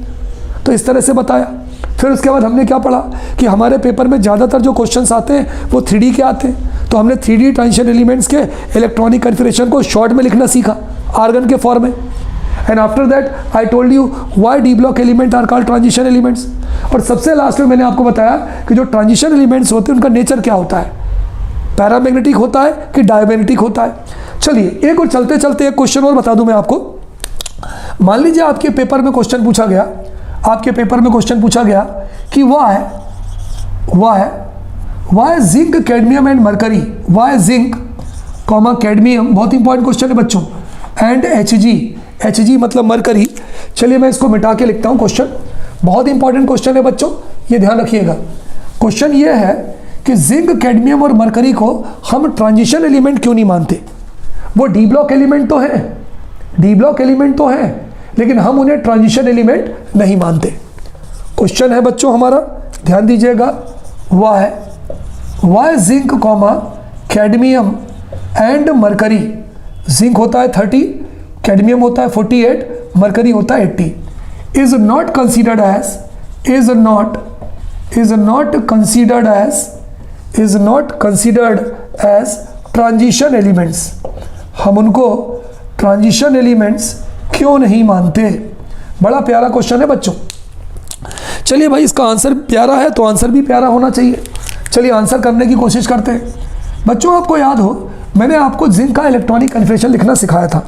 तो इस तरह से बताया। फिर उसके बाद हमने क्या पढ़ा कि हमारे पेपर में ज़्यादातर जो क्वेश्चंस आते हैं वो 3D के आते हैं। तो हमने 3D ट्रांजिशन एलिमेंट्स के इलेक्ट्रॉनिक कन्फिगरेशन को शॉर्ट में लिखना सीखा आर्गन के फॉर्म में। And after that I told you why D block element are called transition elements. और सबसे लास्ट में मैंने आपको बताया कि जो ट्रांजिशन एलिमेंट्स होते हैं उनका नेचर क्या होता है, पैरामैग्नेटिक होता है कि डायमैग्नेटिक होता है। चलिए एक और चलते चलते एक क्वेश्चन और बता दूं मैं आपको। मान लीजिए आपके पेपर में क्वेश्चन पूछा गया, कि why zinc, cadmium and mercury, why zinc comma cadmium, बहुत इंपॉर्टेंट क्वेश्चन है बच्चों, एंड Hg मतलब मरकरी। चलिए मैं इसको मिटा के लिखता हूँ क्वेश्चन, बहुत इंपॉर्टेंट क्वेश्चन है बच्चों, ये ध्यान रखिएगा। क्वेश्चन ये है कि जिंक, कैडमियम और मरकरी को हम ट्रांजिशन एलिमेंट क्यों नहीं मानते। वो डी ब्लॉक एलिमेंट तो है, लेकिन हम उन्हें ट्रांजिशन एलिमेंट नहीं मानते। क्वेश्चन है बच्चों हमारा, ध्यान दीजिएगा, why zinc comma cadmium and mercury, zinc होता है 30, कैडमियम होता है 48, मरकरी होता है 80, is not considered as transition elements. हम उनको ट्रांजिशन एलिमेंट्स क्यों नहीं मानते। बड़ा प्यारा क्वेश्चन है बच्चों। चलिए भाई इसका आंसर प्यारा है तो आंसर भी प्यारा होना चाहिए। चलिए आंसर करने की कोशिश करते हैं। बच्चों आपको याद हो मैंने आपको जिंक का इलेक्ट्रॉनिक कन्फिगरेशन लिखना सिखाया था,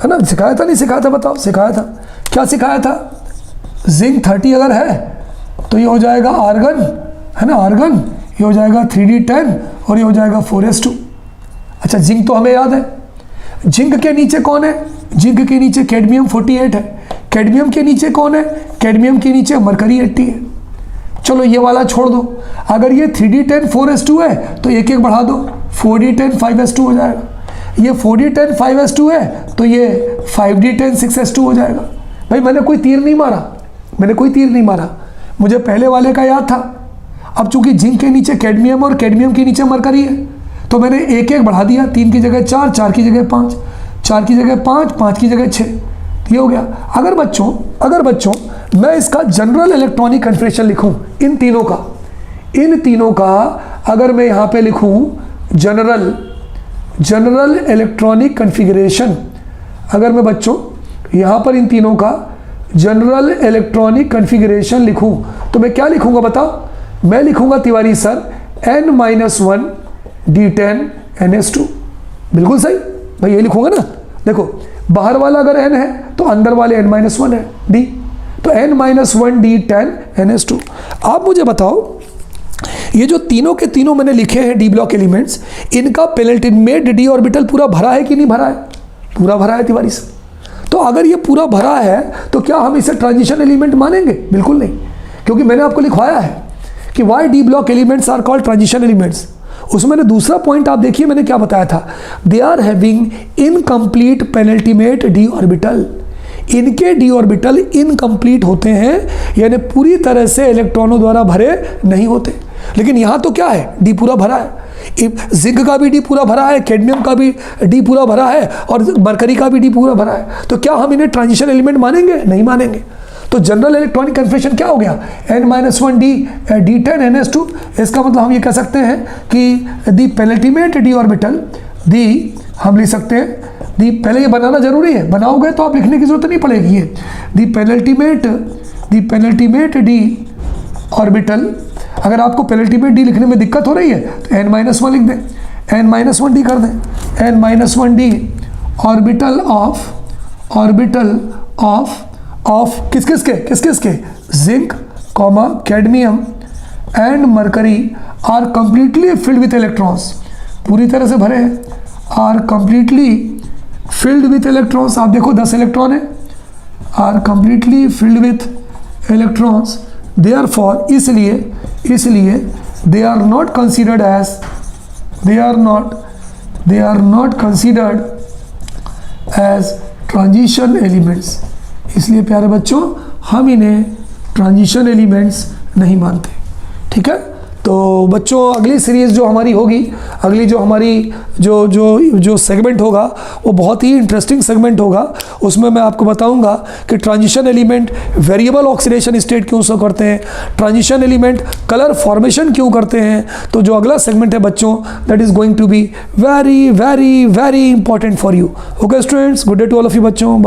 है ना। सिखाया था नहीं सिखाया था बताओ, सिखाया था। क्या सिखाया था, जिंक 30 अगर है तो ये हो जाएगा आर्गन, है ना, आर्गन, ये हो जाएगा 3D10 और ये हो जाएगा 4s2। अच्छा जिंक तो हमें याद है। जिंक के नीचे कौन है, जिंक के नीचे कैडमियम 48 है। कैडमियम के नीचे कौन है, कैडमियम के नीचे मरकरी 80 है। चलो ये वाला छोड़ दो, अगर ये 3D10 4s2 है तो एक एक बढ़ा दो, 4D10 5s2 हो जाएगा। ये 4D10 5s2 है तो ये 5D10 6s2 हो जाएगा। भाई मैंने कोई तीर नहीं मारा, मुझे पहले वाले का याद था। अब चूंकि जिंक के नीचे कैडमियम और कैडमियम के नीचे मरकरी है तो मैंने एक एक बढ़ा दिया, 3 की जगह 4, 4 की जगह 5, 4 की जगह 5, 5 की जगह 6, ये हो गया। अगर बच्चों मैं इसका जनरल इलेक्ट्रॉनिक कन्फिगरेशन लिखूं, इन तीनों का अगर मैं यहाँ पे लिखूं जनरल इलेक्ट्रॉनिक कन्फिगरेशन, अगर मैं बच्चों यहाँ पर इन तीनों का जनरल इलेक्ट्रॉनिक कन्फिगरेशन लिखूं तो मैं क्या लिखूंगा बताओ। मैं लिखूंगा Tiwari sir n-1 D10 NS2, बिल्कुल सही भाई, ये लिखूंगा ना। देखो बाहर वाला अगर n है तो अंदर वाले n-1 है D, तो n-1 D10 NS2। आप मुझे बताओ ये जो तीनों के तीनों मैंने लिखे हैं डी ब्लॉक एलिमेंट्स, इनका पेनल्टीमेट डी ऑर्बिटल पूरा भरा है कि नहीं भरा है। पूरा भरा है तिवारी सर। तो अगर ये पूरा भरा है तो क्या हम इसे ट्रांजिशन एलिमेंट मानेंगे। बिल्कुल नहीं, क्योंकि मैंने आपको लिखवाया है कि why D block elements are called transition elements. उसमें मैंने दूसरा पॉइंट आप देखिए मैंने क्या बताया था, they are having incomplete penultimate D orbital. इनके डी ऑर्बिटल इनकम्प्लीट होते हैं, यानी पूरी तरह से इलेक्ट्रॉनों द्वारा भरे नहीं होते। लेकिन यहाँ तो क्या है, डी पूरा भरा है। जिंक का भी डी पूरा भरा है, कैडमियम का भी डी पूरा भरा है और मरकरी का भी डी पूरा भरा है। तो क्या हम इन्हें ट्रांजिशन एलिमेंट मानेंगे, नहीं मानेंगे। तो जनरल इलेक्ट्रॉनिक कन्फिगरेशन क्या हो गया, n-1 D10 NS2। इसका मतलब हम ये कह सकते हैं कि दी पेनल्टीमेट डी ऑर्बिटल, दी हम लिख सकते हैं दी, पहले ये बनाना जरूरी है, बनाओगे तो आप लिखने की जरूरत नहीं पड़ेगी। ये दी पेनल्टीमेट डी ऑर्बिटल। अगर आपको पेनल्टीमेट डी लिखने में दिक्कत हो रही है तो n-1 लिख दें, n-1 डी कर दें, n-1 डी ऑर्बिटल ऑफ किस किस के zinc comma cadmium and mercury are completely filled with electrons, पूरी तरह से भरे हैं, are completely filled with electrons, आप देखो 10 इलेक्ट्रॉन है, are completely filled with electrons, therefore इसलिए they are not considered as, they are not considered as transition elements, इसलिए प्यारे बच्चों हम इन्हें ट्रांजिशन एलिमेंट्स नहीं मानते। ठीक है, तो बच्चों अगली सीरीज़ जो हमारी होगी, अगली जो हमारी जो सेगमेंट होगा वो बहुत ही इंटरेस्टिंग सेगमेंट होगा। उसमें मैं आपको बताऊंगा कि transition element variable oxidation state क्यों शो करते हैं, ट्रांजिशन एलिमेंट कलर फॉर्मेशन क्यों करते हैं। तो जो अगला सेगमेंट है बच्चों, that is going to be very very very important for you. Okay students, good day to all of you बच्चों।